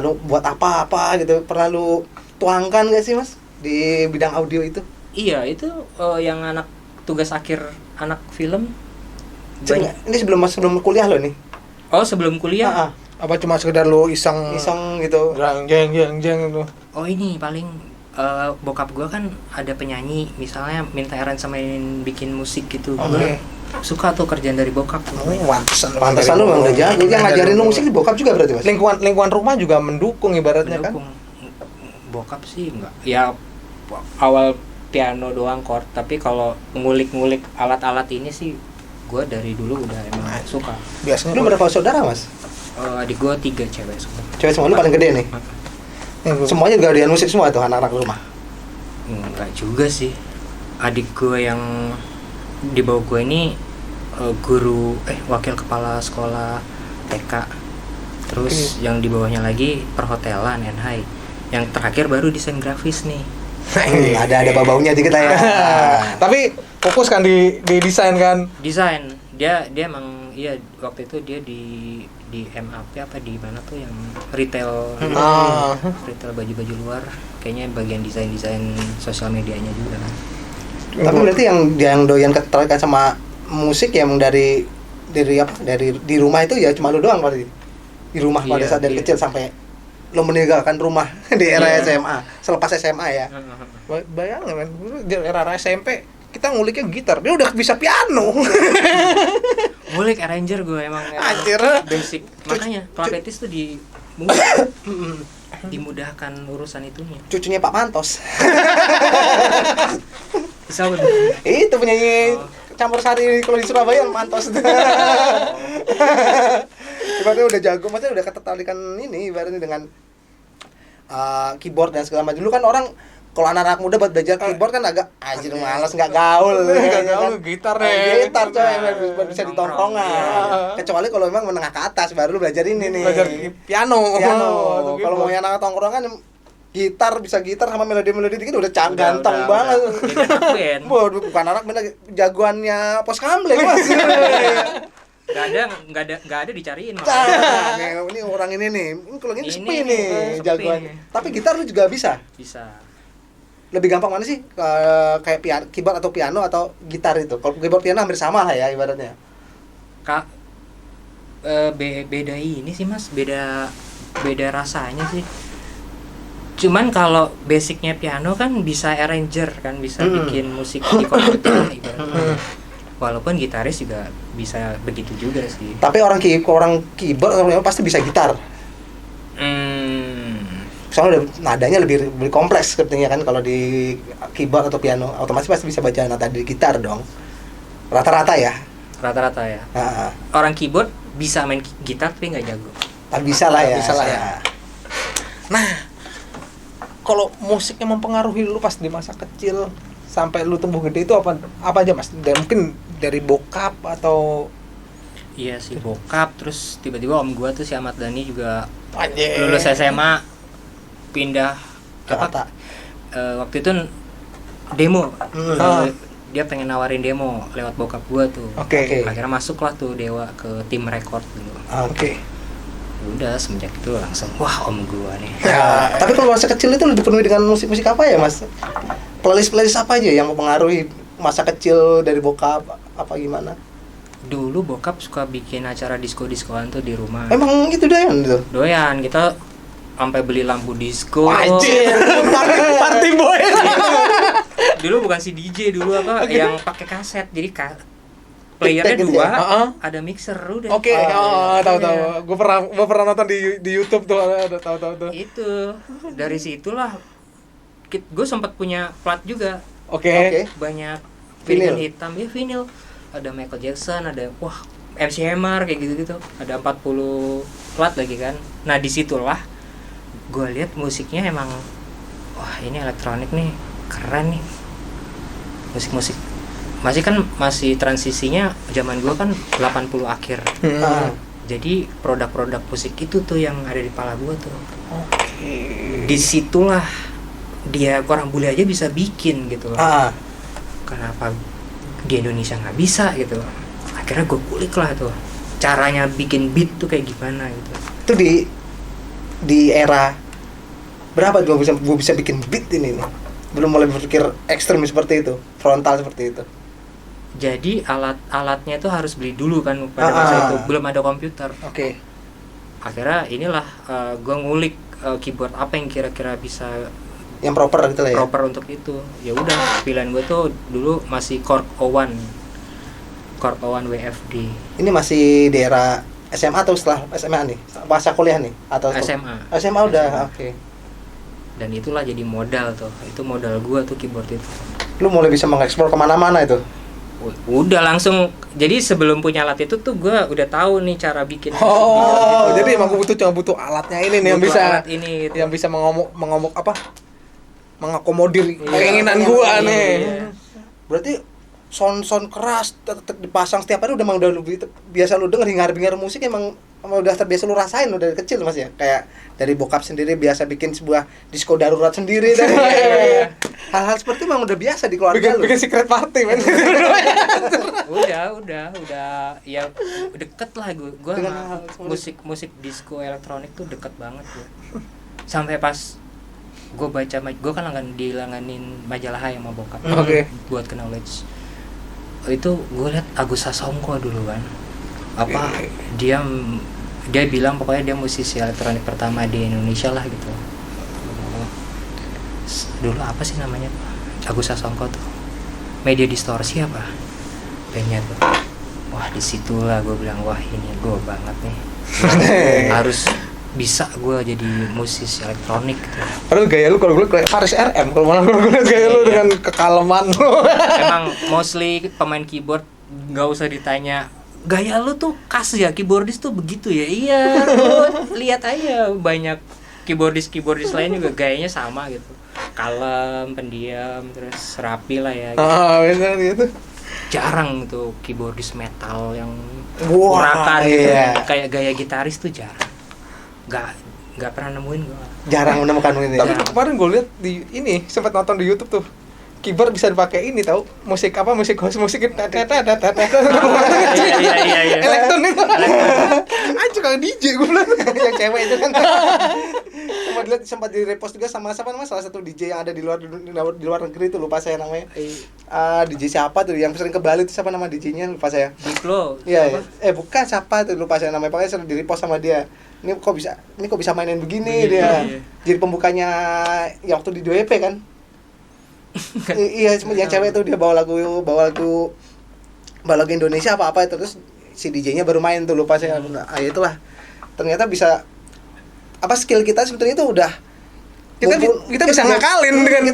A: lu buat apa gitu, pernah lu tuangkan gak sih mas di bidang audio itu?
B: Iya, itu yang anak tugas akhir anak film.
A: Ini sebelum kuliah lo nih?
B: Oh, sebelum kuliah?
C: Apa cuma sekedar lo iseng
A: gitu?
C: Jeng gitu.
B: Oh, ini paling bokap gua kan ada penyanyi, misalnya minta aransemen bikin musik gitu. Gua suka tuh kerjaan dari bokap tuh.
A: Pantesan lu memang udah jago. Yang ngajarin lu musik di bokap juga berarti, Mas?
C: Lingkungan rumah juga mendukung ibaratnya kan?
B: Bokap sih enggak. Ya awal piano doang chord, tapi kalau ngulik-ngulik alat-alat ini sih gue dari dulu udah emang suka.
A: Biasanya lu berapa saudara mas?
B: Adik gue 3 cewek semua.
A: Cewek semua, lu paling gede nih? Semuanya gadian musik semua tuh anak-anak rumah?
B: Enggak juga sih. Adik gue yang di bawah gue ini wakil kepala sekolah TK. Terus yang di bawahnya lagi perhotelan NHI. Yang terakhir baru desain grafis nih.
A: Ada bau-baunya dikit lah ya.
C: Tapi fokus kan di desain kan.
B: Desain. Dia emang iya waktu itu dia di MAP apa di mana tuh yang retail retail baju-baju luar, kayaknya bagian desain sosial medianya juga kan.
A: Tapi berarti yang doyan keterkaitan sama musik yang dari di rumah itu ya cuma lu doang berarti. Di rumah pada saat dari kecil sampai lo meninggalkan rumah di era SMA, selepas SMA ya.
C: Bayangin men, era SMP kita nguliknya gitar, dia udah bisa piano.
B: Ngulik arranger gue emang
A: Anjir.
B: basic. Makanya klarinetis tuh dimudahkan urusan itunya.
A: Cucunya Pak Mantos.
B: Siapa tuh?
A: Itu penyanyi campur sari kalau di Surabaya Mantos. Ibaratnya udah jago, maksudnya udah ketertarikan ini ibaratnya dengan keyboard dan segala macam. Dulu kan orang kalau anak-anak muda buat belajar keyboard kan agak anjir malas, nggak gaul.
C: Gitar deh.
A: Gitar coy, bisa di tongkrongan. Kecuali kalau memang menengah ke atas baru lu belajar ini nih.
C: Belajar piano.
A: Kalau mau yang anak tongkrongan gitar sama melodi-melodi dikit udah ganteng banget. Bukan anak band, jagoannya Pos Kamling Mas.
B: Nggak ada dicariin.
A: Ini orang ini nih, kalau ini sepi nih jagoan. Tapi gitar lu juga bisa. Lebih gampang mana sih? Kayak keyboard atau piano atau gitar itu? Kalau keyboard piano hampir sama lah ya ibaratnya.
B: Beda ini sih Mas, beda rasanya sih. Cuman kalau basicnya piano kan bisa arranger kan, bisa bikin musik di komputer ibaratnya. Walaupun gitaris juga bisa begitu juga sih.
A: Tapi orang keyboard pasti bisa gitar. Soalnya nadanya lebih kompleks sepertinya kan kalau di keyboard atau piano, otomatis pasti bisa baca nada di gitar dong. Rata-rata ya. Orang
B: keyboard bisa main gitar tapi nggak jago.
A: Tapi bisa lah ya.
C: Nah, kalau musiknya mempengaruhi lu pas di masa kecil sampai lu tumbuh gede itu apa aja Mas? Dan mungkin dari bokap atau
B: iya sih bokap, terus tiba-tiba om gua tuh si Ahmad Dhani juga
C: Anjir.
B: lulus SMA pindah
A: Jakarta.
B: Waktu itu demo. Dia pengen nawarin demo lewat bokap gua tuh.
C: Oke.
B: Akhirnya masuklah tuh Dewa ke tim record dulu.
A: Oke.
B: Udah semenjak itu langsung wah om gua nih.
A: Tapi kalau masa kecil itu lebih dipenuhi dengan musik-musik apa ya Mas? Playlist apa aja yang mempengaruhi masa kecil dari bokap apa gimana?
B: Dulu bokap suka bikin acara disko-diskoan tuh di rumah.
A: Emang gitu doyan gitu?
B: Doyan, kita sampai beli lampu disco.
A: Anjir, party boy.
B: Dulu bukan si DJ dulu yang pakai kaset. Jadi playernya
A: gitu
B: dua,
A: ya?
B: ada mixer udah.
C: Oke, tahu. Gue pernah nonton di YouTube tuh, ada tahu.
B: Itu dari situlah gue sempat punya plat juga.
C: Oke.
B: Banyak
A: Vinyl
B: hitam ya, vinyl. Ada Michael Jackson, ada MC Hammer kayak gitu-gitu. Ada 40 plat lagi kan. Nah, disitulah gue lihat musiknya emang wah ini elektronik nih keren nih. Musik masih transisinya zaman gue kan 80 akhir. Jadi produk-produk musik itu tuh yang ada di kepala gue tuh.
C: Oke.
B: Disitulah dia orang bule aja bisa bikin gitu loh. Kenapa di Indonesia nggak bisa gitu? Akhirnya gue kulik lah tuh caranya bikin beat tuh kayak gimana gitu.
A: Itu di era berapa gue bisa bikin beat ini nih? Belum mulai berpikir ekstrem seperti itu, frontal seperti itu.
B: Jadi alatnya itu harus beli dulu kan pada masa itu, belum ada komputer.
A: Oke.
B: Akhirnya inilah gue ngulik keyboard apa yang kira-kira bisa
A: yang proper gitu lah ya.
B: Proper untuk itu. Ya udah, pilihan gue tuh dulu masih Korg O1 WFD.
A: Ini masih di era SMA atau setelah SMA nih? Masa kuliah nih atau
B: SMA.
A: SMA udah, oke.
B: Dan itulah jadi modal tuh. Itu modal gue tuh keyboard itu.
A: Lu mulai bisa mengeksplor kemana-mana itu?
B: Udah langsung. Jadi sebelum punya alat itu tuh gue udah tahu nih cara bikin.
C: Jadi emang gue butuh alatnya ini nih yang bisa
B: alat ini, gitu.
C: Yang bisa mengomong apa? Mengakomodir keinginan gua nih.
A: Berarti sound keras dipasang setiap hari udah lebih biasa lu denger, hingar-bingar musik emang udah terbiasa lu rasain udah dari kecil Mas ya. Kayak dari bokap sendiri biasa bikin sebuah disco darurat sendiri dan hal-hal seperti itu emang udah biasa di keluarga lu.
C: Bikin secret party men.
B: udah ya deket lah gue
A: Dengan
B: sama musik disco elektronik tuh deket banget gue. Sampai pas gue baca, gue kan dilanganin majalah Hai sama bokap.
C: Oke.
B: Buat ke Knowledge. Itu gue liat Agus Sasongko dulu kan. Dia bilang pokoknya dia musisi elektronik pertama di Indonesia lah gitu. Dulu apa sih namanya Agus Sasongko tuh? Media Distorsi apa? Bandnya tuh. Wah disitulah gue bilang wah ini gue banget nih. Harus bisa gue jadi musisi elektronik gitu.
C: Padahal gaya lu kalau gue kayak Faris RM, kalau malah gue liat gaya lu dengan kekaleman lu.
B: Emang mostly pemain keyboard nggak usah ditanya gaya lu tuh khas ya, keyboardis tuh begitu ya. Iya, lu lihat aja banyak keyboardis lain juga gayanya sama gitu. Kalem, pendiam, terus rapi lah ya. Gitu.
C: Benar gitu.
B: Jarang tuh keyboardis metal yang
A: Wah,
B: urakan gitu.
A: iya.
B: Kayak gaya gitaris tuh jarang. Nggak pernah nemuin gua.
A: Jarang menemukan ini.
C: Tapi kemarin gue liat di ini sempat nonton di YouTube tuh. Keyboard bisa dipakai ini tahu musik house musik
B: Iya.
C: elektronik aja kayak DJ gue bilang
A: yang cewek itu kan. sempat di repost juga sama siapa namanya salah satu DJ yang ada di luar negeri itu lupa saya namanya. DJ siapa tuh yang sering ke Bali itu siapa nama DJ-nya lupa saya.
B: Diplo.
A: Iya, bukan siapa tuh lupa saya namanya, pokoknya sering di repost sama dia. Ini kok bisa mainin begini dia.
B: Iya.
A: Jadi pembukanya yang waktu di 2EP kan. Iya, yang cewek tuh dia bawa lagu Indonesia apa itu terus si DJ-nya baru main tuh lupa saya. Itulah. Ternyata bisa skill kita sebetulnya itu udah
C: kita bisa ngakalin dengan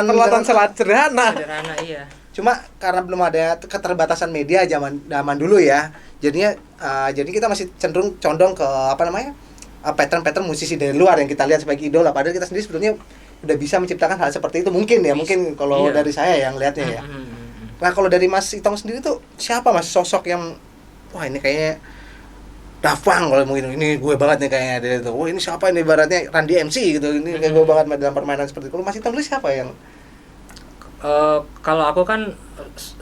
C: peralatan selat sederhana.
B: Iya.
A: Cuma karena belum ada keterbatasan media zaman dulu ya. Jadi kita masih cenderung condong ke pattern musisi dari luar yang kita lihat sebagai idola, padahal kita sendiri sebetulnya udah bisa menciptakan hal seperti itu mungkin kalau dari saya yang lihatnya ya. Nah, kalau dari Mas Itong sendiri tuh siapa Mas sosok yang wah ini kayaknya Daft Punk kalau mungkin ini gue banget nih kayaknya dari itu. Wah, ini siapa ini ibaratnya Randy MC gitu. Ini kayak gue banget dalam permainan seperti itu. Kalau Mas Itong dulu siapa yang
B: kalau aku kan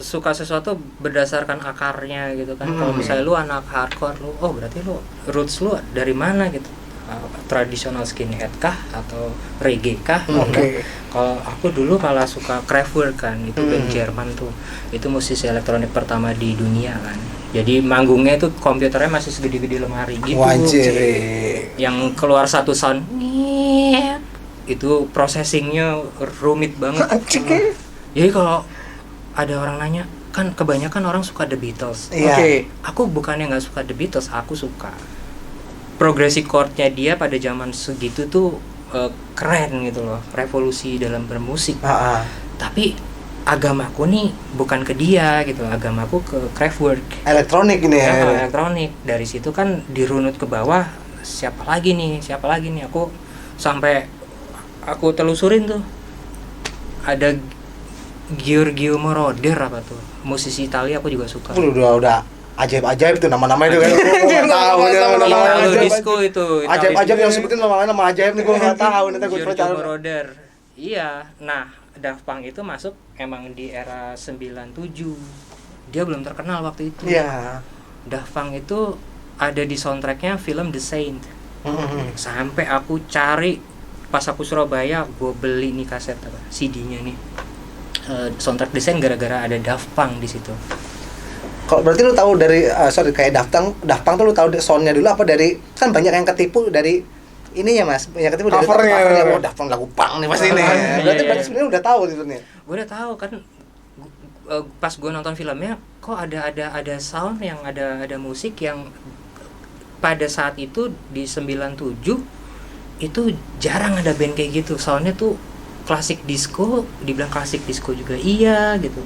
B: suka sesuatu berdasarkan akarnya gitu kan. Kalau misalnya lu anak hardcore lu, oh berarti lu roots lu dari mana gitu. Tradisional skinhead kah atau reggae kah?
C: Oke.
B: Kalau aku dulu malah suka Kraftwerk kan, itu band Jerman tuh. Itu musisi elektronik pertama di dunia kan. Jadi manggungnya itu komputernya masih segede-gede lemari gitu.
A: Wajir.
B: Yang keluar satu sound itu processingnya rumit banget. Jadi kalau ada orang nanya, kan kebanyakan orang suka The Beatles.
A: Iya.
C: Oke.
B: Aku bukannya nggak suka The Beatles, aku suka progresi chordnya dia pada zaman segitu tuh keren gitu loh, revolusi dalam bermusik. Tapi agamaku nih bukan ke dia gitu, agamaku ke Kraftwerk.
A: Elektronik ini ya.
B: Elektronik. Dari situ kan dirunut ke bawah, siapa lagi nih? Aku sampai aku telusurin tuh. Ada Giorgio Moroder apa tuh? Musisi Italia aku juga suka.
A: Udah ajaib-ajaib tuh nama-nama itu kan. Gue tahu
B: Italo disco itu.
A: Ajaib-ajaib yang sebutin nama ajaib nih gue enggak tahu nih gue
B: Giorgio Moroder. Iya. Nah, Daft Punk itu masuk emang di era 97. Dia belum terkenal waktu itu.
A: Iya.
B: Daft Punk itu ada di soundtracknya film The Saint. Sampai aku cari pas aku Surabaya, gue beli nih kaset CD-nya nih. Soundtrack The Saint gara-gara ada Daft Punk di situ.
A: Kalau berarti lu tahu dari kayak Daft Punk tuh lu tahu soundnya dulu apa dari kan banyak yang ketipu dari ininya Mas, banyak ketipu dari covernya. Oh, Daft Punk lagu punk nih pasti nih. Berarti sebenarnya udah tahu gitu nih.
B: Gue udah tahu kan pas gue nonton filmnya kok ada sound yang ada musik yang pada saat itu di 97 itu jarang ada band kayak gitu. Soundnya tuh klasik disco, dibilang klasik disco juga iya gitu.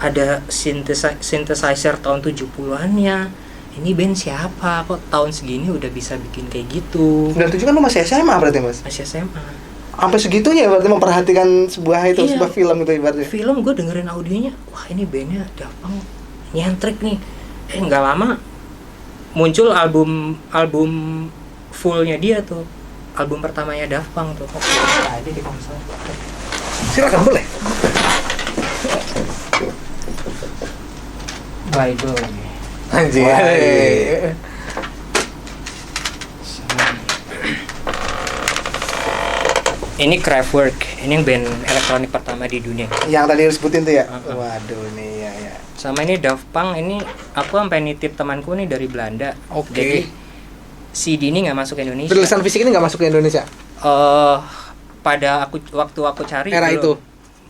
B: Ada synthesizer tahun 70-an-nya. Ini band siapa? Kok tahun segini udah bisa bikin kayak gitu?
A: 97 kan lu masih SMA berarti Mas?
B: Masih SMA.
A: Sampai segitunya berarti memperhatikan sebuah
B: Iya.
A: sebuah film itu ibaratnya.
B: Film gue dengerin audionya, wah ini bandnya Daft Punk nyentrik nih. Nggak lama muncul album fullnya dia tuh, album pertamanya Daft Punk tuh. Nah, ini di konsol.
C: Silakan boleh.
B: Bible nih.
C: Anjir.
A: Wah, iya.
B: Ini Kraftwerk, ini yang band elektronik pertama di dunia.
A: Yang tadi lu sebutin tuh ya.
B: Uh-uh.
A: Waduh nih ya.
B: Sama ini Daft Punk, ini aku sampai nitip temanku nih dari Belanda.
C: Oke.
B: Jadi CD ini nggak masuk ke Indonesia.
C: Tulisan fisik ini nggak masuk ke Indonesia.
B: Pada waktu aku cari
C: Era itu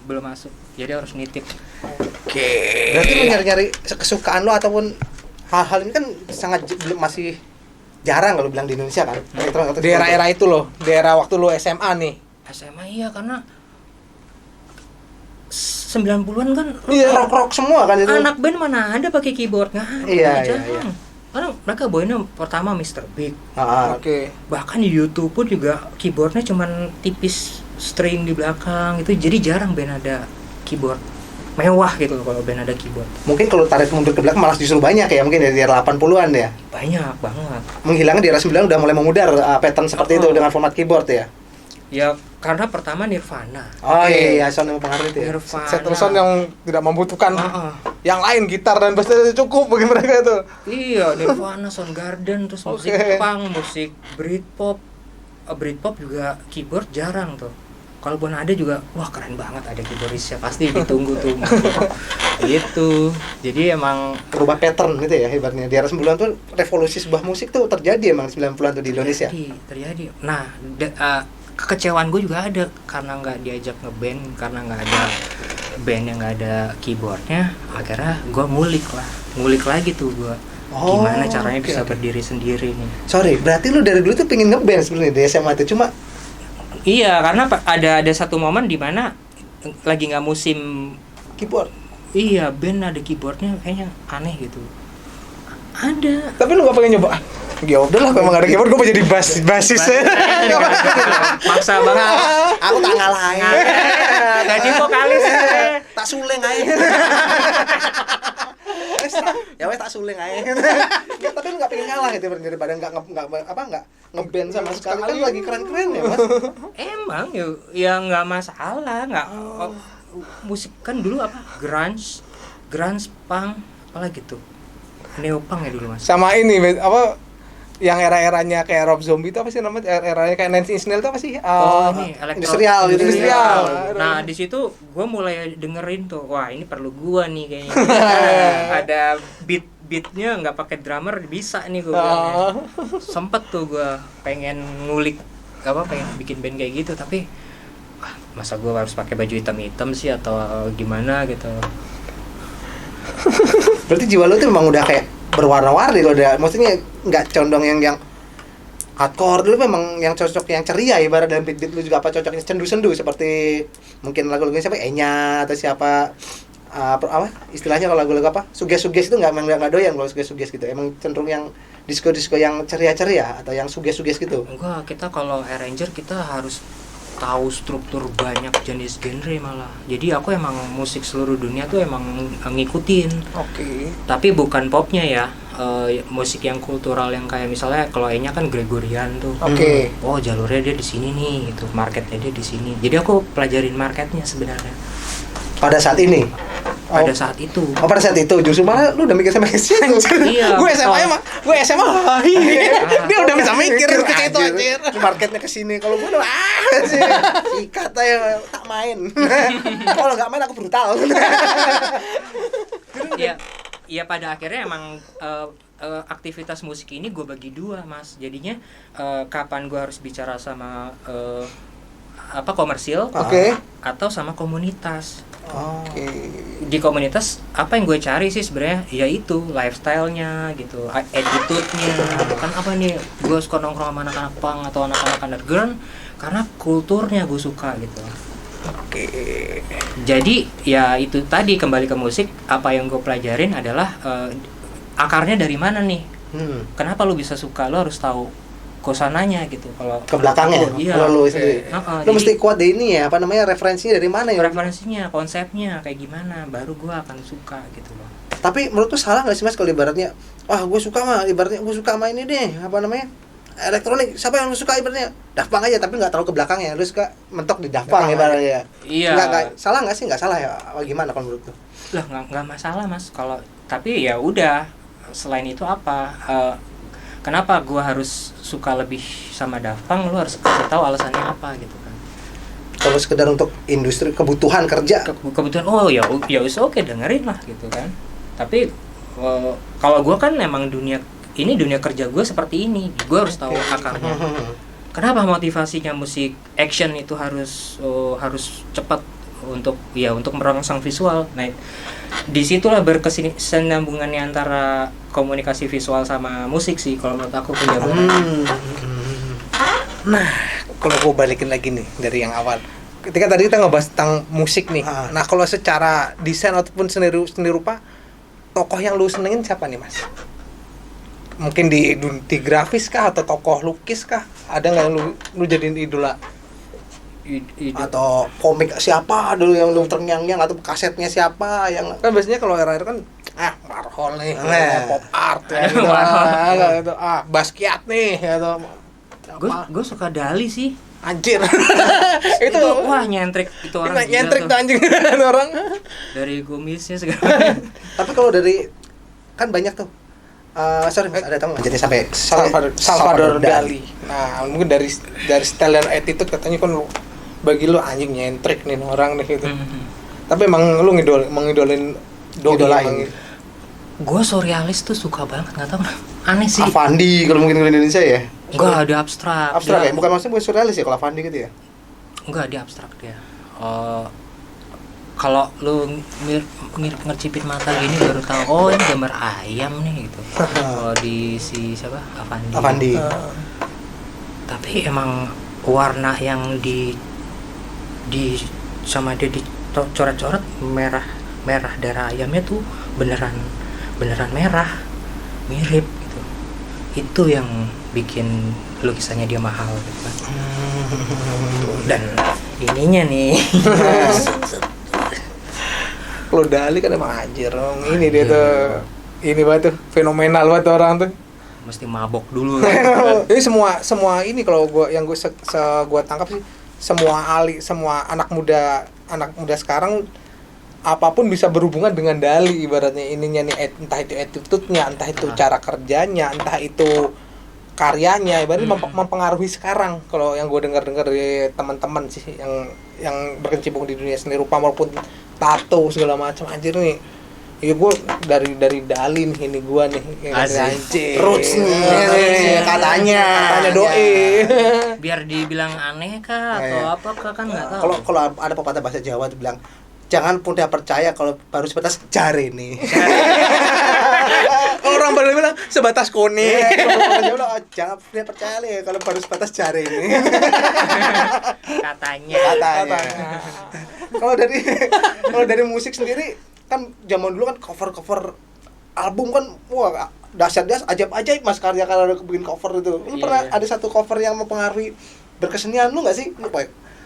B: belum masuk. Jadi harus nitip.
C: Oke.
A: Berarti lu nyari-nyari kesukaan lo ataupun hal-hal ini kan belum masih jarang kalau bilang di Indonesia kan.
C: Di era-era itu loh, di era waktu lu SMA nih.
B: SMA iya, karena 90-an kan
A: Iya, rock semua kan itu.
B: anak band mana ada pakai keyboard, nggak ada.
A: Iya,
B: jarang.
A: iya.
B: Karena mereka bawainnya pertama Mr. Big.
C: Oke.
B: Bahkan di YouTube pun juga keyboardnya cuman tipis string di belakang itu, jadi jarang band ada keyboard mewah gitu loh kalau band ada keyboard.
A: Mungkin kalau tarik mundur ke belakang malah justru banyak ya, mungkin dari era 80-an ya.
B: Banyak banget.
A: Menghilangnya di era 90 udah mulai memudar pattern seperti itu dengan format keyboard ya.
B: Ya karena pertama Nirvana.
A: Oh iya, sound yang mempengaruhi itu ya.
B: Nirvana.
C: Settleson yang tidak membutuhkan
B: Heeh.
C: yang lain, gitar dan bass itu cukup bagi mereka itu.
B: Iya, Nirvana, Soundgarden, terus musik
C: Oke.
B: punk, musik Britpop. Britpop juga keyboard jarang tuh. Kalaupun ada juga, wah keren banget ada keyboardisnya, pasti ditunggu tuh. Gitu. Jadi emang
A: Berubah pattern gitu ya hebatnya. Di era 90-an tuh revolusi sebuah musik tuh terjadi emang 90-an tuh di Indonesia.
B: terjadi. Nah, kekecewaan gue juga ada karena nggak diajak ngeband, karena nggak ada band yang nggak ada keyboardnya. Akhirnya gue ngulik lagi tuh gue.
A: Oh,
B: Gimana caranya
A: oke,
B: bisa
A: oke.
B: berdiri sendiri nih.
A: Sorry, berarti lu dari dulu tuh pengen ngeband sebenarnya di SMA itu, cuma
B: Iya, karena ada satu momen di mana lagi nggak musim.
A: keyboard.
B: Iya, band ada keyboardnya kayaknya aneh gitu. Ada.
C: Tapi lu gak pengen nyoba? Ya udah lah, memang gak ada keyboard, gue mau jadi basis.
B: Maksa banget.
A: Aku tak ngalahin.
B: Jadi vokalis.
A: Tak suling aja. Ya wes tak suling aja. Ya, tapi lu nggak pengen ngalah gitu daripada nggak ngeband sama sekali kan lagi keren-keren ya mas.
B: Emang ya nggak masalah, nggak musik kan dulu apa grunge punk apalagi tuh neopunk ya dulu mas.
C: Sama ini, apa yang era-eranya kayak Rob Zombie itu apa sih namanya? Eranya kayak Nine Inch Nails itu apa sih?
B: Ini
A: industrial.
B: Nah di situ gue mulai dengerin tuh, wah ini perlu gue nih kayaknya. Ada beatnya nggak pakai drummer bisa nih gue. Sempet tuh gue pengen ngulik pengen bikin band kayak gitu, tapi masa gue harus pakai baju hitam sih atau gimana gitu.
A: Berarti jiwa lu tuh memang udah kayak berwarna-warni loh, maksudnya nggak condong yang hardcore. Dulu memang yang cocok yang ceria ibarat, dalam beat lu juga apa cocoknya sendu-sendu seperti mungkin lagu-lagunya siapa Enya atau siapa apa istilahnya kalau lagu-lagu apa suges-suges itu nggak doyan kalau suges-suges gitu, emang cenderung yang disco-disco yang ceria-ceria atau yang suges-suges gitu.
B: Enggak, kita kalau arranger kita harus tahu struktur banyak jenis genre malah. Jadi aku emang musik seluruh dunia tuh emang ngikutin.
C: Oke.
B: Tapi bukan popnya ya. Musik yang kultural yang kayak misalnya kalau E-nya kan Gregorian tuh.
C: Oke.
B: Oh, jalurnya dia di sini nih, gitu. Marketnya dia di sini. Jadi aku pelajarin marketnya sebenarnya.
A: Pada saat ini.
B: Pada saat itu.
A: Oh, pada saat itu justru malah lu udah mikir sampai ke situ.
B: Iya.
C: Gue SMA. Dia udah bisa mikir ketika itu
A: Anjir,
C: anjir.
A: marketnya ke sini. Kalau gue udah sih sikat aja tak main. Kalau nggak main aku brutal.
B: Iya. Ya pada akhirnya emang aktivitas musik ini gue bagi dua mas. Jadinya kapan gue harus bicara sama komersil,
C: Oke.
B: atau sama komunitas.
C: Oke.
B: Di komunitas apa yang gue cari sih sebenarnya yaitu lifestyle-nya gitu, attitude-nya. Bukan apa nih gue suka nongkrong sama anak-anak punk atau anak-anak underground karena kulturnya gue suka gitu.
C: Oke.
B: Jadi ya itu tadi kembali ke musik, apa yang gue pelajarin adalah akarnya dari mana nih. Kenapa lu bisa suka, lu harus tahu kosananya gitu kalau
A: Ke belakangnya.
B: iya.
A: Kalau lu sendiri. Lu
B: Jadi
A: mesti kuat deh ini ya, apa namanya, referensinya dari mana ya?
B: referensinya, konsepnya kayak gimana, baru gue akan suka gitu loh.
A: Tapi menurut tuh salah nggak sih Mas kalau ibaratnya, gue suka mah, ibaratnya gue suka sama ini deh, apa namanya, elektronik, siapa yang lu suka ibaratnya Daft Punk aja, tapi nggak terlalu ke belakangnya, lu suka mentok di Daft Punk ibaratnya.
B: Iya.
A: Nggak, salah nggak sih? Nggak salah ya? Apa gimana kalau menurut lu?
B: Lah nggak masalah Mas kalau, tapi ya udah, selain itu apa, kenapa gue harus suka lebih sama Daft Punk, lu harus kasih tahu alasannya apa gitu kan.
A: Kalau sekedar untuk industri kebutuhan kerja,
B: Kebutuhan, oh ya oke, dengerin lah gitu kan. Tapi kalau gue kan emang dunia kerja gue seperti ini, gue harus tahu akarnya. Kenapa motivasinya musik action itu harus cepat untuk merangsang visual. Nah, disitulah berkesinambungannya antara komunikasi visual sama musik sih kalau menurut aku penjabaran.
C: Nah, kalau gue balikin lagi nih dari yang awal. Ketika tadi kita ngebahas tentang musik nih. Nah, kalau secara desain ataupun seni rupa, tokoh yang lu senengin siapa nih, Mas? Mungkin di grafis kah atau tokoh lukis kah? Ada nggak yang lu jadiin idola?
A: atau komik siapa dulu yang lu terngiang-ngiang, atau kasetnya siapa yang
C: Kan biasanya kalau era-era kan Warhol nih, pop art ya, gitu. Gitu. Basquiat nih atau
B: Gue suka Dali sih.
C: anjir.
B: itu wah nyentrik itu orang.
C: Nyentrik tuh anjing orang.
B: Dari kumisnya segala.
A: tapi kalau dari kan banyak tuh sorry Mas, ada tamu jadi sampai
C: Salvador Dali. Nah, mungkin dari style dan attitude katanya kan lu, bagi lu anjing nyentrik nih orang nih gitu. Tapi emang lu mengidolain
A: idolain.
B: Gue surrealis tuh suka banget, nggak tahu aneh sih.
A: Avandi kalau mungkin di Indonesia ya.
B: Enggak, dia abstrak.
A: Abstrak ya, bukan maksudnya bukan surrealis ya kalau Avandi gitu ya.
B: Enggak, dia abstrak dia. Kalau lu ngercipin mata gini baru tahu, oh ini gambar ayam nih gitu. Kalau di si siapa? Avandi. Tapi emang warna yang di sama dia dicoret-coret merah darah ayamnya tuh beneran merah, mirip gitu. Itu yang bikin lukisannya dia mahal gitu kan. Dan ininya nih.
C: Kalau Dali kan emang anjir, ini dia tuh, ini banget tuh, fenomenal banget orang tuh.
B: Mesti mabok dulu.
C: Jadi semua ini kalau gua tangkap sih, semua anak muda sekarang apapun bisa berhubungan dengan Dali ibaratnya, ininya nih, entah itu attitude-nya, entah itu cara kerjanya, entah itu karyanya, ibaratnya mempengaruhi sekarang. Kalau yang gue dengar dari teman-teman sih yang berkecimpung di dunia seni rupa maupun tato segala macam, anjir nih. Iya, gue dari Dali nih, ini gue nih anjir.
A: Roots nih katanya doi.
B: Biar dibilang aneh kah atau apa kah kan nggak tahu.
A: Kalau ada pepatah bahasa Jawa tuh bilang, jangan mudah percaya kalau baru sebatas jari nih.
C: Orang baru bilang sebatas kone.
A: Jangan mudah percaya nih kalau baru sebatas jari nih.
B: Katanya.
A: Kalau dari musik sendiri kan zaman dulu kan cover album kan wah dahsyat ajaib Mas, karya bikin cover itu. Lu pernah ada satu cover yang mempengaruhi berkesenian lu enggak sih? Lu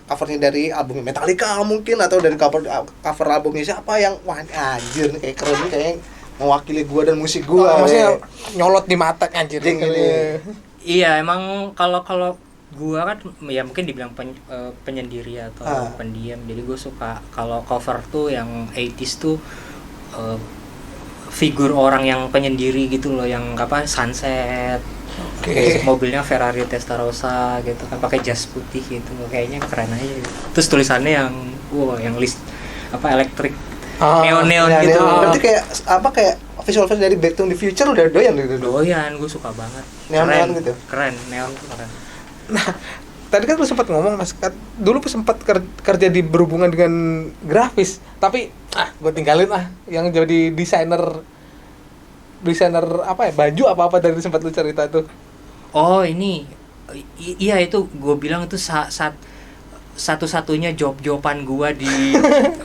A: covernya dari album Metallica mungkin, atau dari cover albumnya siapa yang wah anjir kayak keren nih, kayak mewakili gua dan musik gua.
C: Maksudnya nyolot di mata anjir
A: ini.
B: Iya, emang kalau gua kan ya mungkin dibilang penyendiri atau pendiam. Jadi gua suka kalau cover tuh yang 80s tuh figur orang yang penyendiri gitu loh, yang Sunset. Mobilnya Ferrari Testarossa gitu kan, pakai jas putih gitu, kayaknya keren aja gitu. Terus tulisannya yang list elektrik neon gitu.
A: Berarti kayak visual dari Back to the Future udah doyan gitu.
B: Doyan, gue suka banget.
A: Neon gitu.
B: Keren, neon keren.
C: Nah, tadi kan lu sempat ngomong Mas, dulu sempat kerja di berhubungan dengan grafis, tapi gue tinggalin yang jadi desainer apa ya, baju apa tadi sempat lu cerita tuh.
B: Oh ini iya, itu gue bilang itu satu-satunya job-joban gue di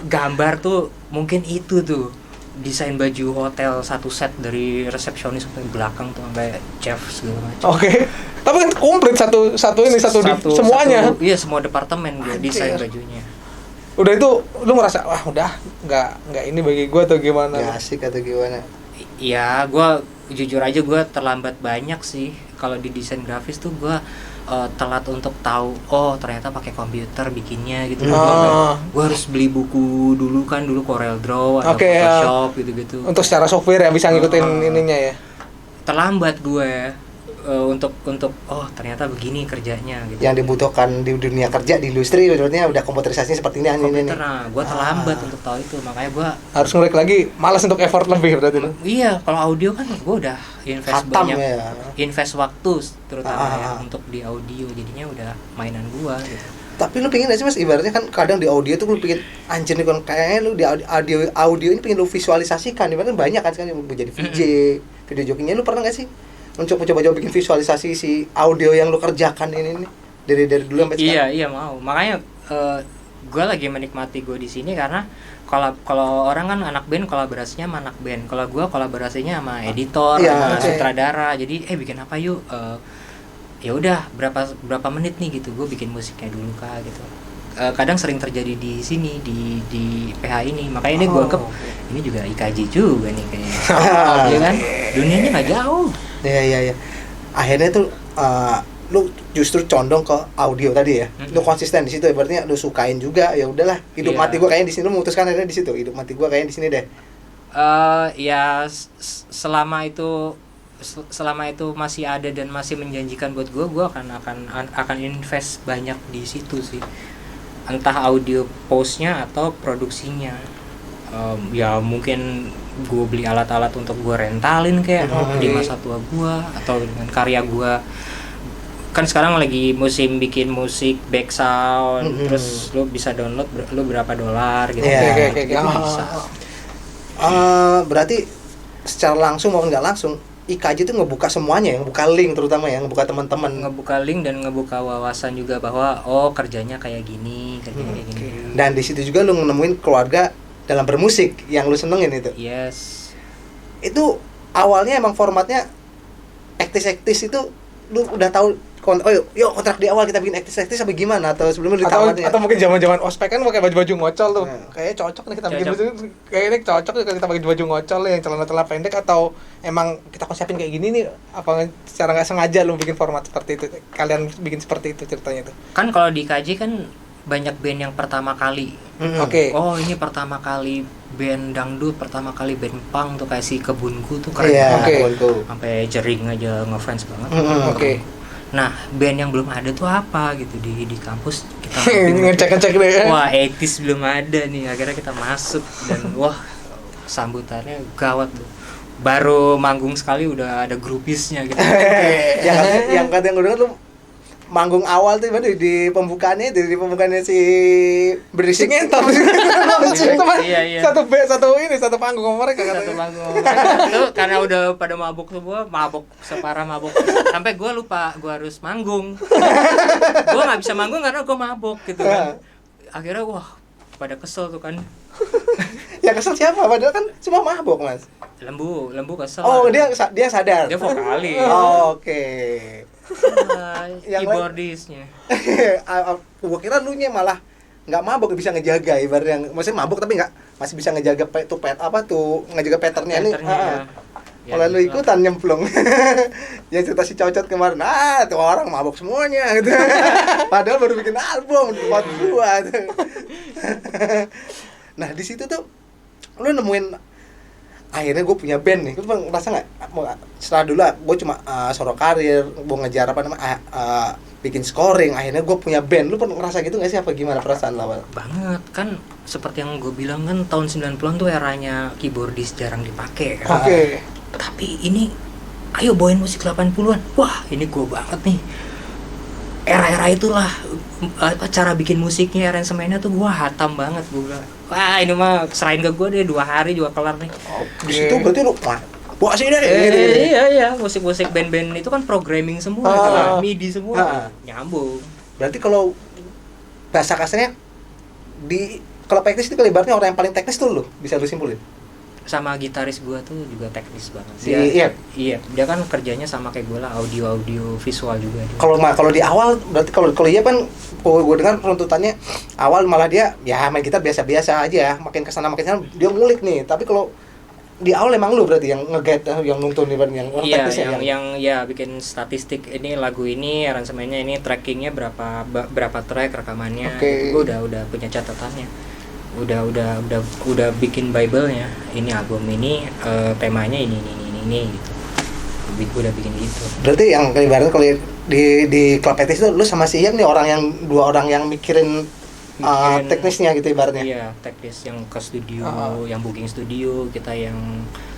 B: gambar tuh mungkin itu tuh, desain baju hotel satu set dari resepsionis sampai belakang tuh sampai chef segala macam.
C: Oke. Tapi kan komplit satu semuanya.
B: Iya, semua departemen gue
C: Anjir.
B: desain bajunya.
C: Udah itu lu ngerasa wah udah nggak ini bagi gua atau gimana?
A: Gak asik atau gimana?
B: Iya, gue jujur aja gue terlambat banyak sih kalau di desain grafis tuh gue telat untuk tahu oh ternyata pakai komputer bikinnya gitu. Gue harus beli buku dulu Corel Draw atau
C: Oke,
B: Photoshop gitu-gitu.
C: Untuk secara software ya bisa ngikutin ininya ya.
B: Terlambat gue untuk oh ternyata begini kerjanya gitu.
A: Yang dibutuhkan di dunia kerja di industri maksudnya udah komputerisasinya seperti ini
B: Komputer, nah, gue terlambat untuk tahu itu, makanya gue
C: Harus ngulik lagi, malas untuk effort lebih berarti lu.
B: iya kalau audio kan gue udah invest
A: Hatam
B: banyak,
A: ya.
B: invest waktu terutama ya untuk di audio, jadinya udah mainan gue gitu.
A: Tapi lu pengen gak sih mas, ibaratnya kan kadang di audio tuh lu pengen anjir nih kan kayaknya lu di audio ini pengen lu visualisasikan, ibaratnya banyak kan sekarang mau jadi VJ, video jokinya, lu pernah gak sih mencoba bikin visualisasi si audio yang lu kerjakan ini nih dari dulu sampai sekarang?
B: Iya mau, makanya gue lagi menikmati gue di sini karena kalau orang kan anak band kolaborasinya sama anak band, kalau gue kolaborasinya sama editor, sama sutradara, jadi bikin apa yuk, ya udah berapa menit nih gitu, gue bikin musiknya dulu kak gitu. Kadang sering terjadi di sini di PH ini, makanya ini gue anggap ini juga IKJ juga nih kayaknya. Ya kan, dunianya nggak jauh.
A: Iya. Akhirnya tuh lu justru condong ke audio tadi ya. Lu konsisten di situ, berarti lu sukain juga. Ya udahlah, hidup mati gua kayaknya di sini, lu memutuskan akhirnya di situ. Hidup mati gua kayaknya di sini deh.
B: Ya selama itu masih ada dan masih menjanjikan buat gua akan invest banyak di situ sih. Entah audio postnya atau produksinya. Ya mungkin gue beli alat-alat untuk gue rentalin kayak di masa tua gue, atau dengan karya gue kan sekarang lagi musim bikin musik back sound, terus lu bisa download lu berapa dolar gitu.
A: Gitu
B: bisa.
A: Berarti secara langsung maupun nggak langsung IKJ itu ngebuka semuanya, yang ngebuka link terutama ya, ngebuka teman-teman,
B: ngebuka link dan ngebuka wawasan juga bahwa kerjanya kayak gini, kayak gini.
A: Dan di situ juga lu nemuin keluarga dalam bermusik yang lu senengin itu.
B: Yes.
A: Itu awalnya emang formatnya ektis itu lu udah tahu yuk kontrak di awal kita bikin ektis sampai gimana, atau sebelumnya lu ditawarin
C: atau mungkin zaman ospek kan pakai baju ngocol tuh.
A: Kayaknya cocok nih kita bikin baju,
C: kayaknya cocok nih kita pakai baju ngocol yang celana pendek, atau emang kita konsepin kayak gini nih, apa secara nggak sengaja lu bikin format seperti itu, kalian bikin seperti itu ceritanya tuh.
B: Kan kalau di KJ kan banyak band yang pertama kali.
C: Oke.
B: Oh ini pertama kali band dangdut, pertama kali band punk tuh kayak si Kebunku tuh keren
A: banget.
B: Sampai jering aja ngefans banget.
C: Oke.
B: Nah band yang belum ada tuh apa gitu di kampus kita
C: ngecek deh.
B: Wah 80s belum ada nih, akhirnya kita masuk dan wah sambutannya gawat tuh. Baru manggung sekali udah ada grupisnya gitu.
A: yang kadang gue dengar lu manggung awal tuh di pembukaannya si berisik ngentot.
B: Iya.
C: Satu panggung mereka
B: Satu panggung. Itu karena udah pada mabuk semua, separah mabuk. Sampai gue lupa gue harus manggung. Gue nggak bisa manggung karena gue mabuk gitu kan. Akhirnya wah pada kesel tuh kan.
A: Yang kesel siapa? Padahal kan cuma mabuk mas.
B: Lembu kesel.
A: Oh dia sadar.
B: Dia vokalis.
A: Oke.
B: Keyboardisnya.
A: Gua kira lu nya malah nggak mabuk, bisa ngejaga, ibaratnya maksudnya mabuk tapi nggak, masih bisa ngejaga ngejaga patternnya nih. Kalau lu ikutan nyemplung. Yang cerita si Cocot kemarin, tuh orang mabuk semuanya gitu. Padahal baru bikin album buat gua tuh. Nah di situ tuh lu nemuin, akhirnya gue punya band nih. Lu ngerasa nggak setelah dulu gue cuma solo karir, gue ngejar bikin scoring, akhirnya gue punya band. Lu pernah ngerasa gitu nggak sih, apa gimana perasaan lo awal?
B: Banget kan, seperti yang gue bilang kan tahun 90-an tuh eranya keyboardis jarang dipakai kan.
C: Oke.
B: Tapi ini ayo bawain musik 80-an. Wah, ini gue banget nih. Era-era itulah cara bikin musiknya, aransemennya tuh gue hatam banget. Gue bilang, wah ini mah serain ke gue deh, 2 hari juga kelar nih.
A: Di situ berarti lu buat sih deh.
B: Iya, musik-musik band-band itu kan programming semua, MIDI semua, nyambung.
A: Berarti kalau bahasa kasarnya kalau teknis itu, ibaratnya orang yang paling teknis tuh lu bisa lu simpulin.
B: sama gitaris gua tuh juga teknis banget.
A: Si Iep?
B: Iya, dia kan kerjanya sama kayak gua lah, audio visual juga dia.
A: Kalau di awal berarti kalau iya kan gue dengar runtutannya awal malah dia ya main gitar biasa-biasa aja, makin kesana dia ngulik nih. Tapi kalau di awal emang lu berarti yang nge-guide, yang nuntun yang
B: iya,
A: teknisnya
B: yang ya bikin statistik ini lagu ini aransemennya ini trackingnya berapa track rekamannya.
A: Okay.
B: Gue udah punya catatannya. Udah bikin bible-nya. Ini album ini temanya ini gitu. Gue udah bikin gitu.
A: Berarti yang ibaratnya kalau di Club Etis itu lu sama si Ian nih dua orang yang mikirin teknisnya gitu ibaratnya.
B: Iya, teknis yang ke studio, yang booking studio, kita yang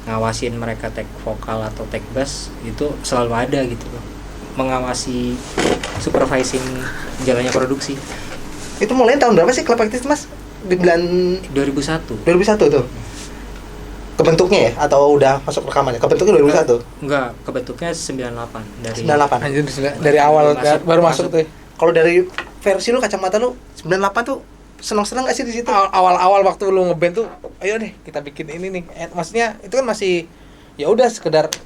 B: ngawasin mereka take vokal atau take bass itu selalu ada gitu loh. Mengawasi supervising jalannya produksi.
A: Itu mulai tahun berapa sih Club Etis Mas? Di bulan
B: 2001
A: tuh. Kebentuknya ya atau udah masuk rekamannya? Kebentuknya 2001.
B: Enggak, kebentuknya 98 dari
A: 98.
C: Anjir, dari awal baru masuk tuh.
A: Kalau dari versi lu kacamata lu 98 tuh senang-senang gak sih di situ?
C: Awal-awal waktu lu ngeband tuh, ayo deh kita bikin ini nih. Maksudnya itu kan masih ya udah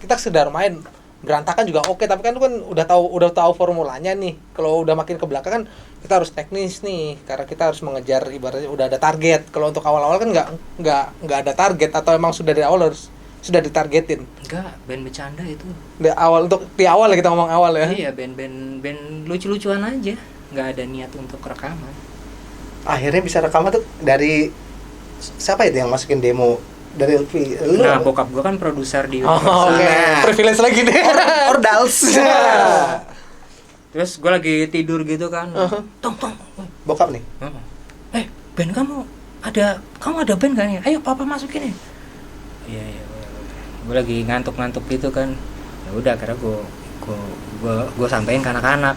C: kita sekedar main. Berantakan juga oke, tapi kan lu kan udah tahu formulanya nih. Kalau udah makin ke belakang kan kita harus teknis nih, karena kita harus mengejar ibaratnya udah ada target. Kalau untuk awal-awal kan nggak ada target, atau emang sudah dari awal sudah ditargetin.
B: Enggak, band bercanda itu.
C: Di awal ya kita ngomong awal ya.
B: Iya, band lucu-lucuan aja. Nggak ada niat untuk rekaman.
A: Akhirnya bisa rekaman tuh dari siapa itu yang masukin demo? Dari LP.
B: Nah, bokap gua kan produser di
C: Oke.
A: Nah.
C: Privilege lagi deh.
A: Ordals.
B: Terus gua lagi tidur gitu kan. Tong.
A: Bokap nih.
B: Band kamu ada band kan ya? Ayo papa masukin ya. Iya. Gua lagi ngantuk gitu kan. Ya udah, akhirnya gua sampein ke anak-anak.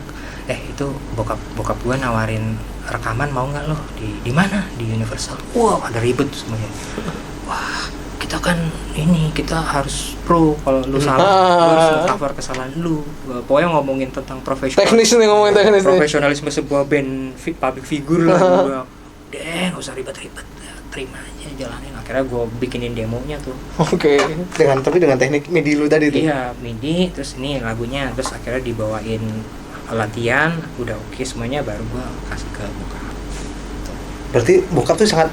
B: Itu bokap gua nawarin rekaman, mau nggak lo di mana? Di Universal. Wah, ada ribet semuanya. Wah, kita harus pro. Kalau lu salah, lu harus cover kesalahan lu. Pokoknya ngomongin tentang profesionalisme sebuah band public figure lah. Gua nggak usah ribet-ribet, terima aja, jalanin. Akhirnya gue bikinin demonya tuh.
C: Oke.
A: Dengan teknik MIDI lu tadi tuh.
B: Iya, MIDI, terus ini lagunya, terus akhirnya dibawain latihan, udah oke semuanya, baru gue kasih ke bokap.
A: Berarti bokap tuh sangat,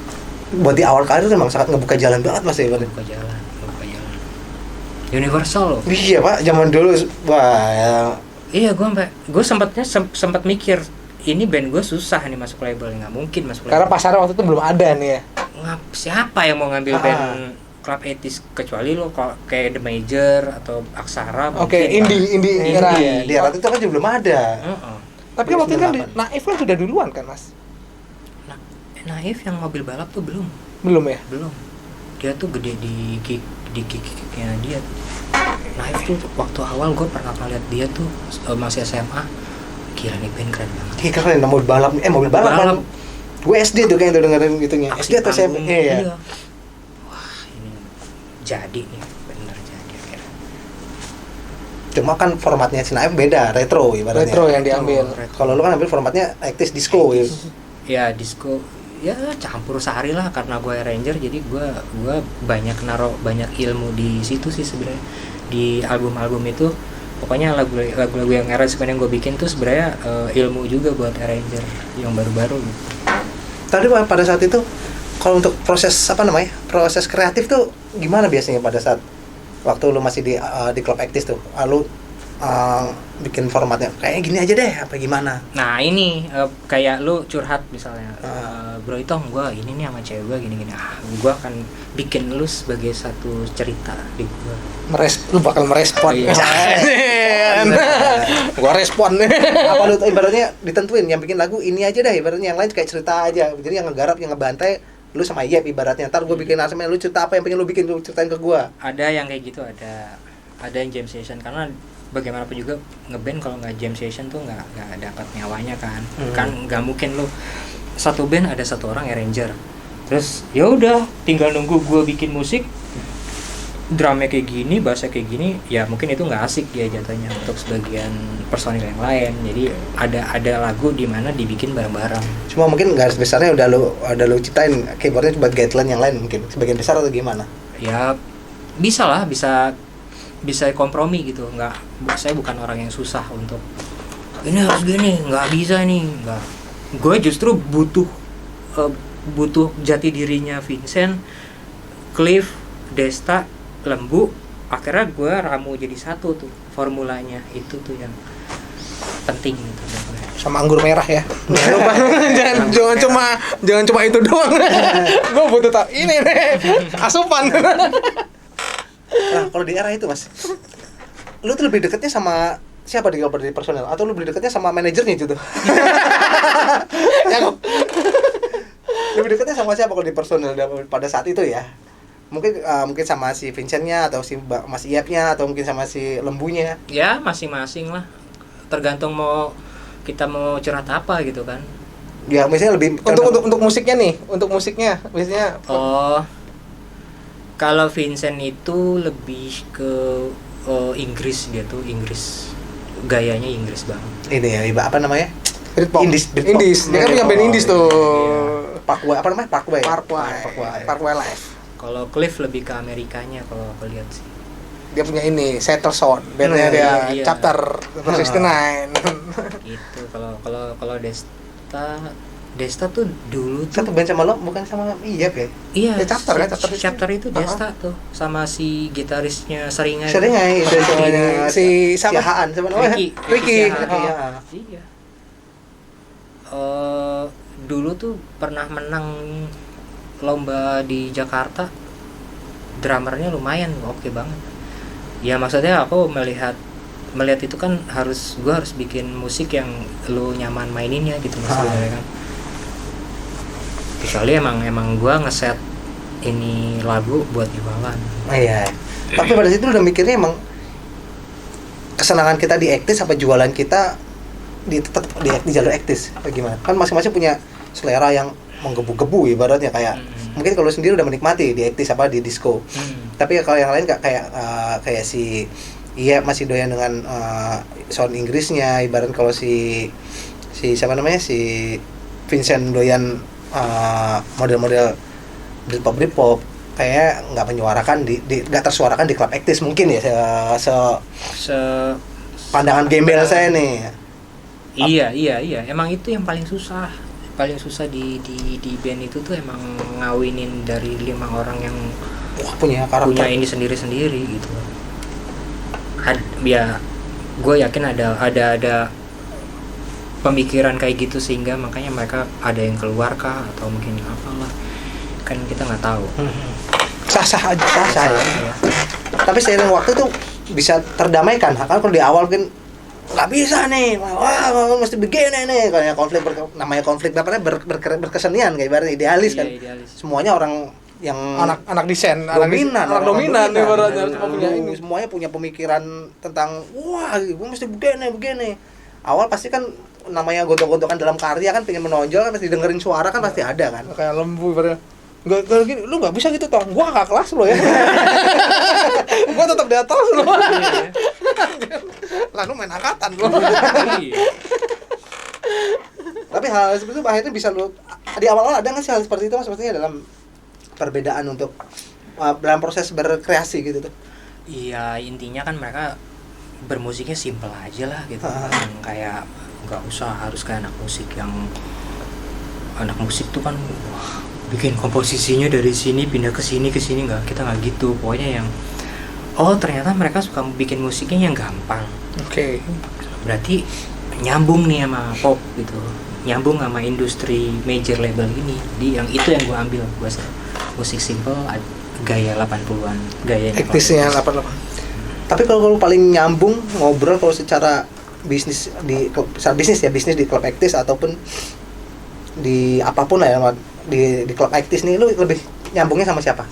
A: buat di awal karir memang sangat ngebuka jalan banget Mas ya.
B: Ngebuka jalan. Universal loh.
A: Iya Pak, zaman dulu wah.
B: Iya, gue sempat mikir, ini band gue susah nih masuk label, nggak mungkin masuk label.
C: Karena pasarnya waktu itu belum ada nih ya.
B: Siapa yang mau ngambil band Club Etis kecuali lo kayak The Major atau Aksara.
C: Oke, indie era ya.
A: Di era itu kan juga belum ada.
C: Tapi waktu itu kan Naif kan sudah duluan kan Mas?
B: Naif yang mobil balap tuh belum
C: ya?
B: Belum. Dia tuh gede di kick-nya dia. Naif tuh waktu awal gue pernah ngeliat dia tuh masih SMA. Gila nih, band keren banget.
A: Iya, keren, mobil balap kan. Gue SD tuh kayaknya dengerin gitunya. SD atau SMP? Iya.
B: Wah, ini jadi nih, bener jadi akhirnya.
A: Cuma kan formatnya si Naif beda, retro ibaratnya.
C: Retro yang diambil.
A: Kalau lu kan ambil formatnya 80s disco ya.
B: Ya, disco. Ya campur sehari lah, karena gue arranger, jadi gue banyak ilmu di situ sih sebenarnya. Di album itu pokoknya lagu-lagu yang aransemen yang gue bikin tuh sebenarnya ilmu juga buat arranger yang baru-baru gitu.
A: Tadi pada saat itu kalau untuk proses proses kreatif tuh gimana biasanya pada saat waktu lu masih di Club Etis tuh? Lu bikin formatnya kayak gini aja deh apa gimana?
B: Nah ini kayak lu curhat misalnya, bro Itong, gue ini nih sama cewek gue gini-gini, gue akan bikin lu sebagai satu cerita di gue.
C: Lu bakal merespon.
B: Iya.
C: Gua respon.
A: Apa lu ibaratnya ditentuin yang bikin lagu ini aja deh, ibaratnya yang lain kayak cerita aja. Jadi yang ngegarap, yang ngebantai lu sama Yep ibaratnya. Ntar gue bikin aransemen, lu cerita apa yang pengen lu bikin, lu ceritain ke gue.
B: Ada yang kayak gitu, ada yang jam session, karena bagaimanapun juga ngeband kalau nggak jam session tuh nggak dapat nyawanya kan. Kan nggak mungkin lu satu band ada satu orang arranger, terus ya udah tinggal nunggu gue bikin musik, drumnya kayak gini, bassnya kayak gini, ya mungkin itu nggak asik dia jatuhnya untuk sebagian personil yang lain. Jadi ada lagu di mana dibikin bareng-bareng.
A: Cuma mungkin garis besarnya udah lu ciptain, keyboardnya buat guideline yang lain mungkin sebagian besar atau gimana?
B: ya bisa lah, bisa kompromi gitu. Saya bukan orang yang susah untuk ini harus gini, nggak bisa nih, nggak. Gue justru butuh jati dirinya Vincent, Cliff, Desta, Lembu. Akhirnya gue ramu jadi satu tuh formulanya, itu tuh yang penting gitu.
C: Sama anggur merah ya. Jangan lupa. jangan cuma itu doang. Gue butuh ini nih asupan.
A: Nah, kalau di era itu Mas, lu tuh lebih deketnya sama siapa di personel, atau lu lebih deketnya sama manajernya gitu? Yang lebih deketnya sama siapa kalau di personel pada saat itu ya? Mungkin sama si Vincentnya, atau si Mas Iyapnya, atau mungkin sama si Lembunya.
B: Ya masing-masing lah, tergantung kita mau curhat apa gitu kan.
A: Ya misalnya lebih
C: untuk musiknya nih, untuk musiknya biasanya.
B: Oh, kalau Vincent itu lebih ke Inggris, dia tuh Inggris, gayanya Inggris banget.
A: ini ya, apa namanya?
C: Britpop.
A: Indies.
C: Dia kan punya band Indies tuh.
A: Parkway, apa namanya? Parkway
C: Live.
B: Kalau Cliff lebih ke Amerikanya kalau aku lihat sih.
C: Dia punya ini Settle Sound, bandnya dia
B: iya.
C: Chapter 69.
B: Gitu. Kalau Desta tuh dulu tuh
A: satu band sama lo, bukan sama Iyap ya?
B: iya,
C: Ya, Chapter kan,
B: chapter itu Desta tuh sama si gitarisnya Seringai.
A: Seringai itu
C: si siapa?
A: Siahaan sama namanya?
C: Ricky.
B: Siahaan. Iya. Dulu tuh pernah menang lomba di Jakarta, drummernya lumayan oke banget. Ya maksudnya aku melihat itu kan gue harus bikin musik yang lu nyaman maininnya gitu maksudnya kan. Kecuali emang gue ngeset ini lagu buat jualan.
A: Iya. Tapi pada situ udah mikirnya emang kesenangan kita di aktis apa jualan kita tetap di jalur aktis apa gimana? Kan masing-masing punya selera yang menggebu-gebu ibaratnya kayak mungkin kalau sendiri udah menikmati di aktis apa di disco. Tapi kalau yang lain kayak si masih doyan dengan sound Inggrisnya, ibarat kalau si siapa namanya si Vincent doyan model-model Britpop kayak nggak menyuarakan nggak tersuarakan di klub aktis mungkin ya pandangan gembel saya nih.
B: Iya, emang itu yang paling susah di band itu tuh emang ngawinin dari 5 orang yang
A: punya karakter,
B: punya ini sendiri-sendiri gitu. Ya gue yakin ada pemikiran kayak gitu sehingga makanya mereka ada yang keluar kah atau mungkin apalah, kan kita nggak tahu.
A: Sah-sah aja ya. Tapi seiring waktu tuh bisa terdamaikan. Kan kalau di awal mungkin nggak bisa nih, wah mesti begini nih, kayak namanya konflik berkesenian kayak ibaratnya idealis kan.
B: Idealis.
A: Semuanya orang yang
C: anak desain,
A: dominan
C: ibaratnya cuma punya ini.
A: Semuanya punya pemikiran tentang wah gue mesti begini. Awal pasti kan namanya gontok-gontokan dalam karya kan pengen menonjol kan, pasti dengerin suara kan pasti ada kan.
C: Kayak Lembu ibaratnya. Gak gini, lu nggak bisa gitu toh, gua kakak kelas lo ya. Gua tetap di atas lo. Lah lu main angkatan lo.
A: Tapi hal seperti itu akhirnya bisa lu di awal-awal ada nggak sih hal seperti itu Mas, maksudnya dalam perbedaan untuk dalam proses berkreasi gitu tuh?
B: Iya, intinya kan mereka bermusiknya simple aja lah gitu. Yang kayak nggak usah harus kayak anak musik tuh kan wah, bikin komposisinya dari sini pindah ke sini nggak, kita nggak gitu. Pokoknya yang ternyata mereka suka bikin musiknya yang gampang.
C: Oke.
B: Berarti nyambung nih sama pop gitu, nyambung sama industri major label ini. Yang itu yang gue ambil, gue musik simple gaya 80-an, gaya
C: aktisnya 88.
A: Tapi kalau paling nyambung ngobrol kalau secara bisnis di klub aktis ataupun di apapun lah ya, di klub aktis nih, lu lebih nyambungnya sama siapa?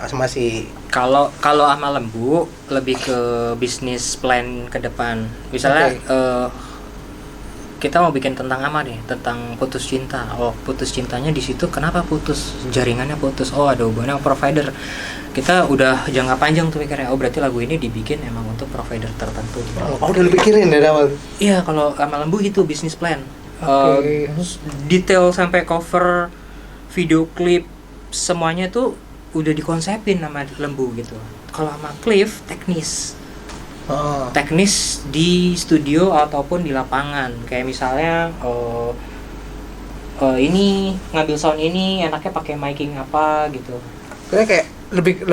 A: Sama si
B: kalau sama Lembu lebih ke bisnis plan ke depan. Misalnya kita mau bikin tentang apa nih? Tentang putus cinta. Putus cintanya di situ kenapa putus? Jaringannya putus. Ada hubungannya sama provider. Kita udah jangka panjang tuh mikirnya. Berarti lagu ini dibikin emang untuk provider tertentu.
A: Udah lu pikirin dari awal.
B: Iya, kalau sama Lembu itu bisnis plan. Detail sampai cover, video klip, semuanya tuh udah dikonsepin sama Lembu gitu. Kalau sama Cliff teknis.
C: Oh.
B: Teknis di studio ataupun di lapangan. Kayak misalnya ini ngambil sound ini enaknya pakai miking apa gitu.
C: Kayaknya kayak lebih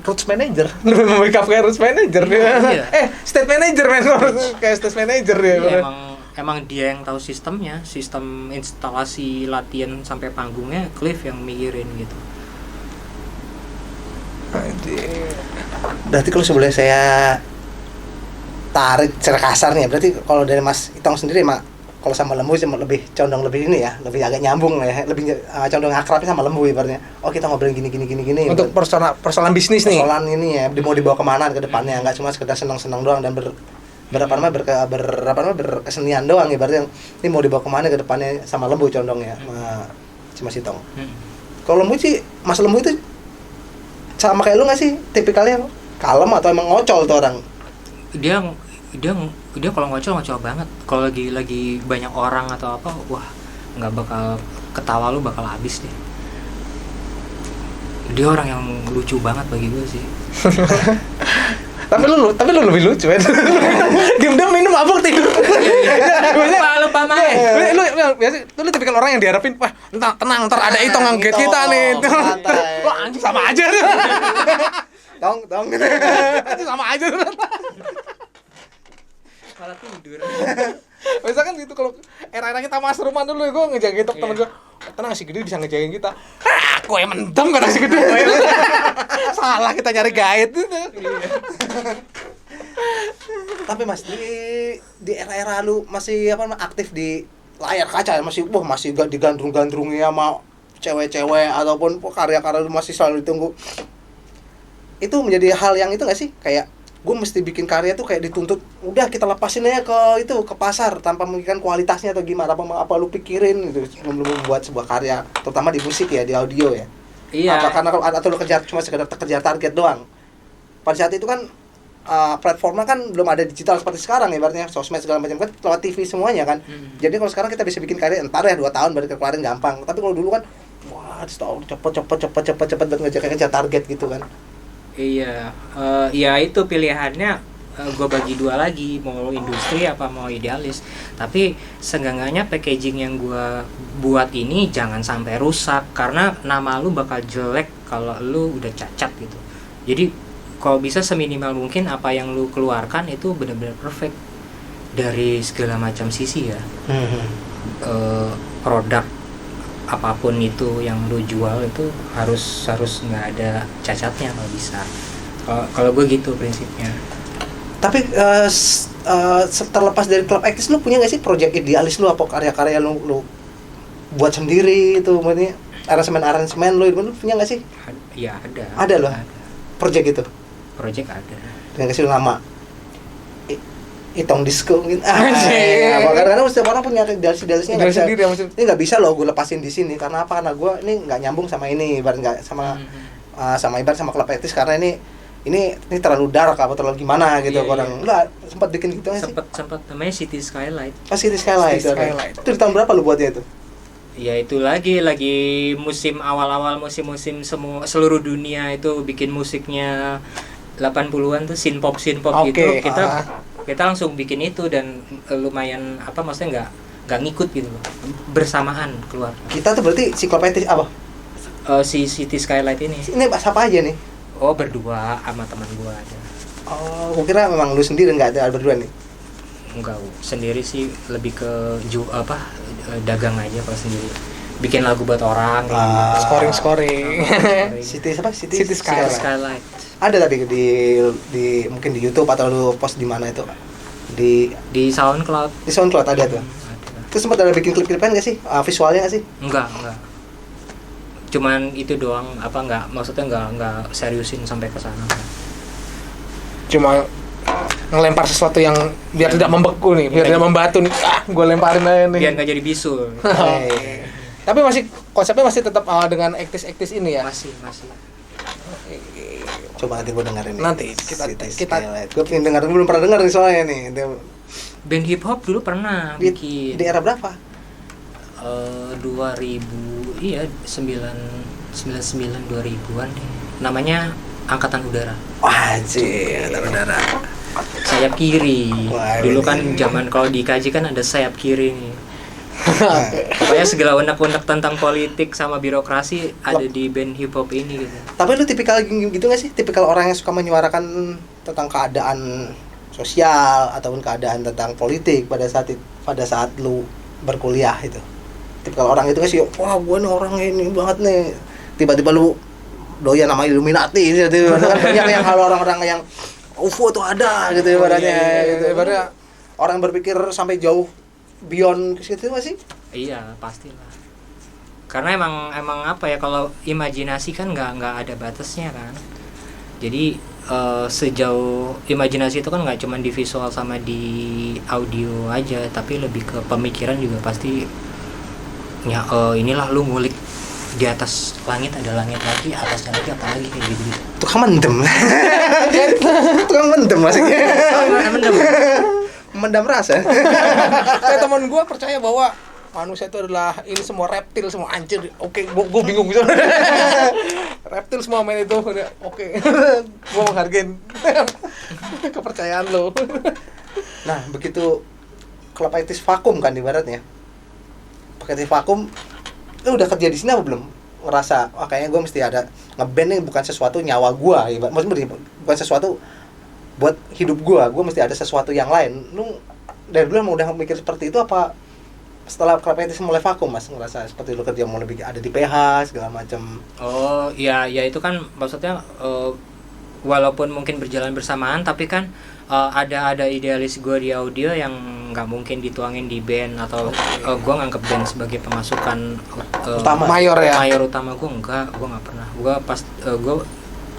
C: roots manager, lebih membackup kayak roots manager dia.
B: Iya.
C: State manager men, kayak state manager dia.
B: Iya, emang dia yang tahu sistemnya, sistem instalasi latihan sampai panggungnya Cliff yang mikirin gitu.
C: Anjir.
A: Berarti kalau sebelumnya saya tarik secara kasar nih, berarti kalau dari Mas Itong sendiri kalau sama Lembu lebih condong lebih ini ya, lebih agak nyambung ya, lebih condong akrabnya sama Lembu ibaratnya. Oh kita ngobrolin gini.
C: Untuk persoalan bisnis nih.
A: Persoalan ini ya, mau dibawa kemana ke depannya, nggak cuma sekedar senang-senang doang dan berkesenian doang ibaratnya. Ini mau dibawa kemana ke depannya sama Lembu condongnya, sama Mas Itong. Kalau Lembu sih, Mas Lembu itu sama kayak lu nggak sih, tipikalnya kalem atau emang ngocol tuh orang?
B: Dia kalau ngocol banget. Kalau lagi banyak orang atau apa, wah nggak bakal ketawa lu bakal habis deh. Dia orang yang lucu banget bagi gue sih.
C: tapi lu lebih lucu kan. Diam-diam minum mabuk tidur.
B: Lupa main.
C: Lu tipikal orang yang diharapin, wah tenang ntar ada Itong yang get kita nih. Wah anjing sama aja.
A: Tong.
C: Anjing sama aja.
B: Malah tidur.
C: Misalkan gitu kalau era-era kita masruman dulu gue ngejagain temen gue. Tenang si Gede bisa ngejagain kita. Gue yang mendem kata si Gede. Salah kita nyari guide.
A: Tapi Mas di era-era lu masih aktif di layar kaca ya, masih digandrung-gandrungi sama cewek-cewek ataupun karya-karya lu masih selalu ditunggu. Itu menjadi hal yang itu nggak sih, kayak gue mesti bikin karya tuh kayak dituntut udah kita lepasin aja ke pasar tanpa memikirkan kualitasnya atau gimana, apa lu pikirin gitu sebelum lu membuat sebuah karya, terutama di musik ya, di audio ya.
B: Iya.
A: Karena atau lu cuma sekedar kejar target doang. Pada saat itu kan platformnya kan belum ada digital seperti sekarang ibaratnya, sosmed segala macam kan lewat TV semuanya kan. Jadi kalau sekarang kita bisa bikin karya entar ya 2 tahun baru keluarin gampang. Tapi kalau dulu kan wah setahun cepet buat ngejar target gitu kan.
B: Iya, ya itu pilihannya gue bagi 2 lagi, mau industri apa mau idealis. Tapi seenggaknya packaging yang gue buat ini jangan sampai rusak, karena nama lu bakal jelek kalau lu udah cacat gitu. Jadi kalau bisa seminimal mungkin apa yang lu keluarkan itu benar-benar perfect dari segala macam sisi ya. Produk apapun itu yang lu jual itu harus nggak ada cacatnya kalau bisa. Kalau gue gitu prinsipnya.
A: Tapi terlepas dari Club Actis, lu punya nggak sih project idealis lu, apa karya-karya lu buat sendiri itu, maksudnya aransemen lu punya nggak sih?
B: Iya ada.
A: Ada loh. Project itu.
B: Project ada.
A: Dengan kasih nama Itong Disco gitu. Karena setiap orang punya idealisnya nggak bisa. Ini nggak bisa loh gue lepasin di sini, karena apa? Karena gue ini nggak nyambung sama ini, ibarat nggak sama Club Actis, karena ini terlalu dark apa terlalu gimana gitu. Orang lu sempat bikin gitu nggak sih?
B: Sempat namanya City Skylight.
A: City Skylight. Itu di tahun berapa lu buatnya itu?
B: Ya itu lagi musim awal-awal musim seluruh dunia itu bikin musiknya 80-an tuh synth-pop gitu. Kita langsung bikin itu dan lumayan maksudnya nggak ngikut gitu loh. Bersamaan keluar.
A: Kita tuh berarti si Club Actis apa?
B: Si City Skylight ini.
A: Ini siapa aja nih?
B: Oh, berdua sama teman gua ada.
A: Oh, gua kira memang lu sendiri, nggak ada berdua nih.
B: Enggak, sendiri sih lebih ke dagang aja kalau sendiri. Bikin lagu buat orang
C: scoring.
A: City
C: Skylight.
A: Ada tapi di mungkin di YouTube atau lu post di mana itu? Di
B: SoundCloud.
A: Di SoundCloud ada tuh. Terus sempat ada bikin klip-klipan nggak sih? Visualnya nggak sih?
B: Enggak. Cuman itu doang, maksudnya enggak seriusin sampai ke sana.
C: Cuma ngelempar sesuatu yang biar tidak membeku nih, biar tidak membatu nih. Gue lemparin aja nih.
B: Biar enggak jadi bisul.
C: Tapi konsepnya masih tetap dengan aktis ini ya.
B: Masih.
A: Coba nanti gue dengerin nih.
C: Nanti kita
A: gue pengen denger, belum pernah denger nih soalnya nih.
B: Band hip hop dulu pernah bikin.
A: Di era berapa?
B: 2000 9 99 2000-an deh. Namanya Angkatan Udara.
A: Wajib, udara.
B: Sayap kiri.
A: Wah,
B: Dulu
A: ini.
B: kan zaman kalau dikaji kan ada sayap kiri nih. Pokoknya segala unek-unek tentang politik sama birokrasi ada di band hip hop ini gitu.
A: Tapi lu tipikal gitu gak sih? Tipikal orang yang suka menyuarakan tentang keadaan sosial ataupun keadaan tentang politik pada saat lu berkuliah itu. Tipikal orang itu gak sih? Wah, gue nih orang ini banget nih. Tiba-tiba lu doyan nama Illuminati gitu. Kan banyak yang kalau orang-orang yang UFO tuh ada gitu ibaratnya. Gitu.
C: Ibaratnya
A: Orang berpikir sampai jauh beyond ke situ gak sih?
B: Iya, pastilah. Karena emang apa ya, kalau imajinasi kan nggak ada batasnya kan. Jadi sejauh imajinasi itu kan nggak cuma di visual sama di audio aja, tapi lebih ke pemikiran juga pasti. Ya inilah lu ngulik di atas langit ada langit lagi, atasnya lagi apa lagi kayak gitu.
A: Tukang mendem. Tukang mendem maksudnya.
B: Mendem.
A: Mendam rasa.
C: kayak teman gue percaya bahwa manusia itu adalah ini semua reptil, semua anjir. Oke, gue bingung gitu. Reptil semua main itu. Oke. Gue menghargain kepercayaan lo.
A: Nah, begitu klub etis vakum kan ibaratnya. Pakai etis vakum, lu udah kerja di sini apa belum? Ngerasa, wah kayaknya gue mesti ada ngeband nih, bukan sesuatu nyawa gue, maksudnya bukan sesuatu buat hidup gue mesti ada sesuatu yang lain. Lu dari dulu emang udah mikir seperti itu apa setelah klub etis mulai vakum mas ngerasa seperti lu kerja mau lebih ada di PH segala macam?
B: Oh iya, ya itu kan maksudnya walaupun mungkin berjalan bersamaan, tapi kan ada idealis gue di audio yang nggak mungkin dituangin di band, atau gue nganggep band sebagai pemasukan
A: Utama.
C: Mayor ya.
B: mayor utama. Gue nggak pernah. Gue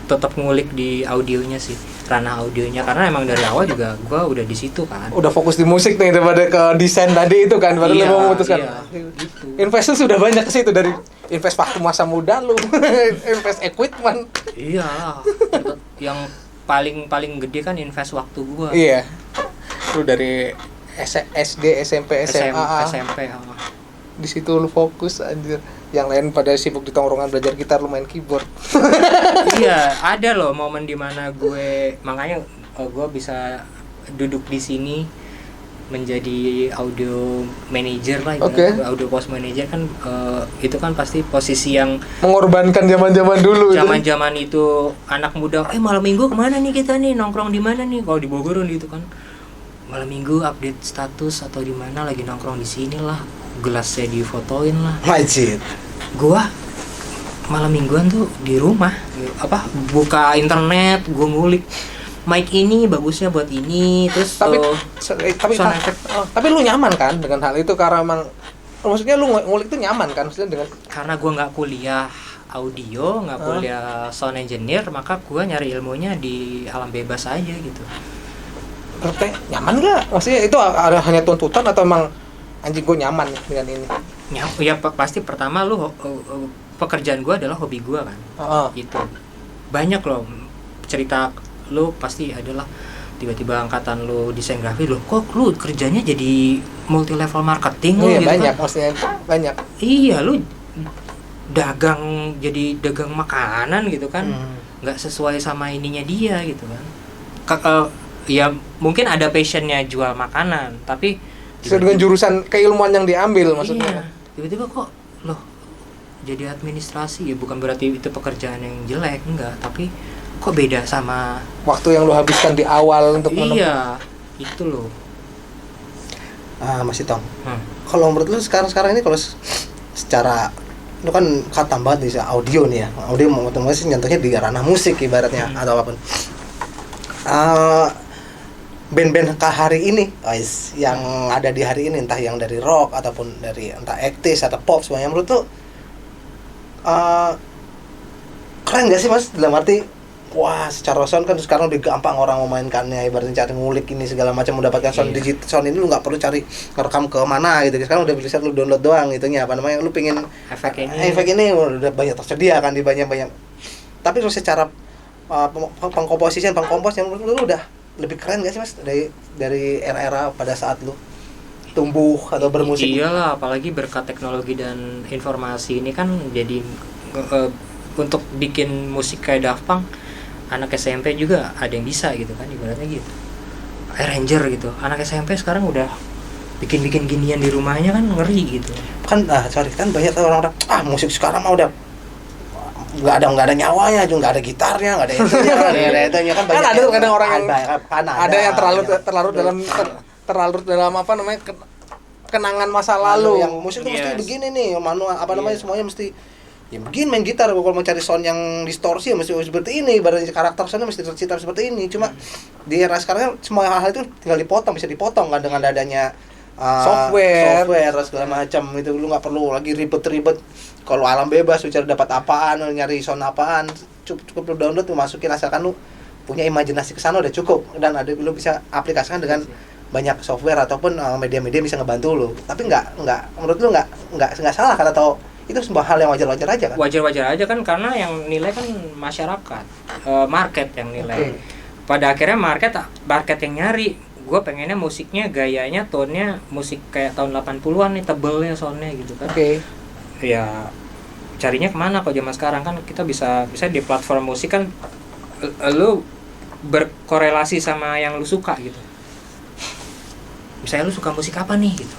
B: tetap ngulik di audionya sih, ranah audionya, karena emang dari awal juga gue udah di situ kan.
C: Udah fokus di musik nih daripada ke desain tadi itu kan, baru
B: Iya,
C: lu mau memutuskan.
B: iya, gitu.
C: Invest lu sudah banyak ke situ, dari invest waktu masa muda lu, invest equipment.
B: Iya, yang paling gede kan invest waktu gue.
C: Iya. Lu dari SD, SMP, SMA.
B: SMP.
C: Di situ lu fokus anjir. Yang lain pada sibuk di tongkrongan belajar gitar, lu main keyboard.
B: Iya, ada loh momen dimana makanya gue bisa duduk di sini menjadi audio manager lah,
C: Oke.
B: audio post manager kan. Itu kan pasti posisi yang
C: Mengorbankan zaman-zaman dulu itu.
B: zaman itu anak muda, malam minggu kemana nih kita nih, nongkrong di mana nih, kalau di Bogor gitu kan, malam minggu update status atau di mana lagi nongkrong di sini lah, gelasnya difotoin lah.
A: Wajib.
B: Gua malam mingguan tuh di rumah buka internet, gua ngulik mic ini bagusnya buat ini, terus
C: Tapi
B: sound effect.
C: tapi lu nyaman kan dengan hal itu, karena emang maksudnya lu ngulik itu nyaman kan, maksudnya dengan
B: Karena gua nggak kuliah audio, nggak kuliah sound engineer, maka gua nyari ilmunya di alam bebas aja gitu.
C: nyaman nggak? Maksudnya itu ada hanya tuntutan atau emang anjing gue nyaman dengan ini?
B: Ya pasti pertama lu pekerjaan gua adalah hobi gua kan. Itu banyak loh cerita lu pasti adalah tiba-tiba angkatan lu desain grafis, loh kok lu kerjanya jadi multi level marketing lu
C: Iya
B: gitu
C: banyak,
B: kan.
C: maksudnya banyak.
B: Iya, lu jadi dagang makanan gitu kan, nggak sesuai sama ininya dia gitu kan. Ya mungkin ada passionnya jual makanan, tapi
C: Sesuai dengan jurusan keilmuan yang diambil maksudnya.
B: iya, tiba-tiba kok loh jadi administrasi, ya bukan berarti itu pekerjaan yang jelek, enggak, tapi kok beda sama
C: Waktu yang lu habiskan di awal untuk
B: iya itu loh.
A: Mas Itong. Kalau menurut lu sekarang ini kalau secara lu kan khatam banget di audio nih ya. Audio mau otomatis nyentuhnya di ranah musik ibaratnya atau apapun. Band-band ke hari ini guys, yang ada di hari ini, entah yang dari rock ataupun dari entah ektis atau pop, semuanya menurut tuh keren gak sih mas? Dalam arti wah secara sound kan sekarang lebih gampang orang memainkannya, ibaratnya cari ngulik ini segala macam, mendapatkan sound digital, sound ini lu nggak perlu cari ngerekam ke mana gitu, sekarang udah bisa lu download doang itunya, apa namanya, lu pengen efek ini udah banyak tersedia kan di banyak. Tapi lu secara pengkompos yang menurut lu udah lebih keren gak sih mas dari era-era pada saat lu tumbuh atau bermusik?
B: Iyalah, apalagi berkat teknologi dan informasi ini kan jadi untuk bikin musik kayak Daft Punk, anak SMP juga ada yang bisa gitu kan, ibaratnya gitu. Arranger gitu, anak SMP sekarang udah bikin ginian di rumahnya kan, ngeri gitu.
A: Kan banyak orang-orang musik sekarang mah udah nggak ada nyawanya, juga nggak ada gitarnya, nggak ada itunya, nggak ada itunya kan.
C: Kan ada kadang orang yang
A: ada
C: yang terlalu dalam apa namanya kenangan masa lalu.
A: Yang musik tuh mesti begini nih, manual apa namanya, semuanya mesti ya begini main gitar. Kalau mau cari sound yang distorsi ya mesti seperti ini, ibaratnya karakter soundnya mesti tercipta seperti ini. Cuma di era sekarang semua hal itu tinggal bisa dipotong kan dengan adanya software segala macam. Itu lu nggak perlu lagi ribet-ribet. Kalau alam bebas lu cari dapat apaan, lu nyari sound apaan, cukup lu download, lu masukin, asalkan lu punya imajinasi ke sana udah cukup. Dan lu bisa aplikasikan dengan banyak software ataupun media-media bisa ngebantu lu. Tapi nggak menurut lu nggak salah kan, atau itu sebuah hal yang wajar-wajar aja kan?
B: Wajar-wajar aja kan, karena yang nilai kan masyarakat, market yang nilai. Pada akhirnya market yang nyari. Gue pengennya musiknya, gayanya, tone-nya musik kayak tahun 80-an nih, tebelnya soundnya gitu kan. Ya carinya kemana kok zaman sekarang kan kita bisa di platform musik kan, lu berkorelasi sama yang lu suka gitu. Misalnya lu suka musik apa nih gitu,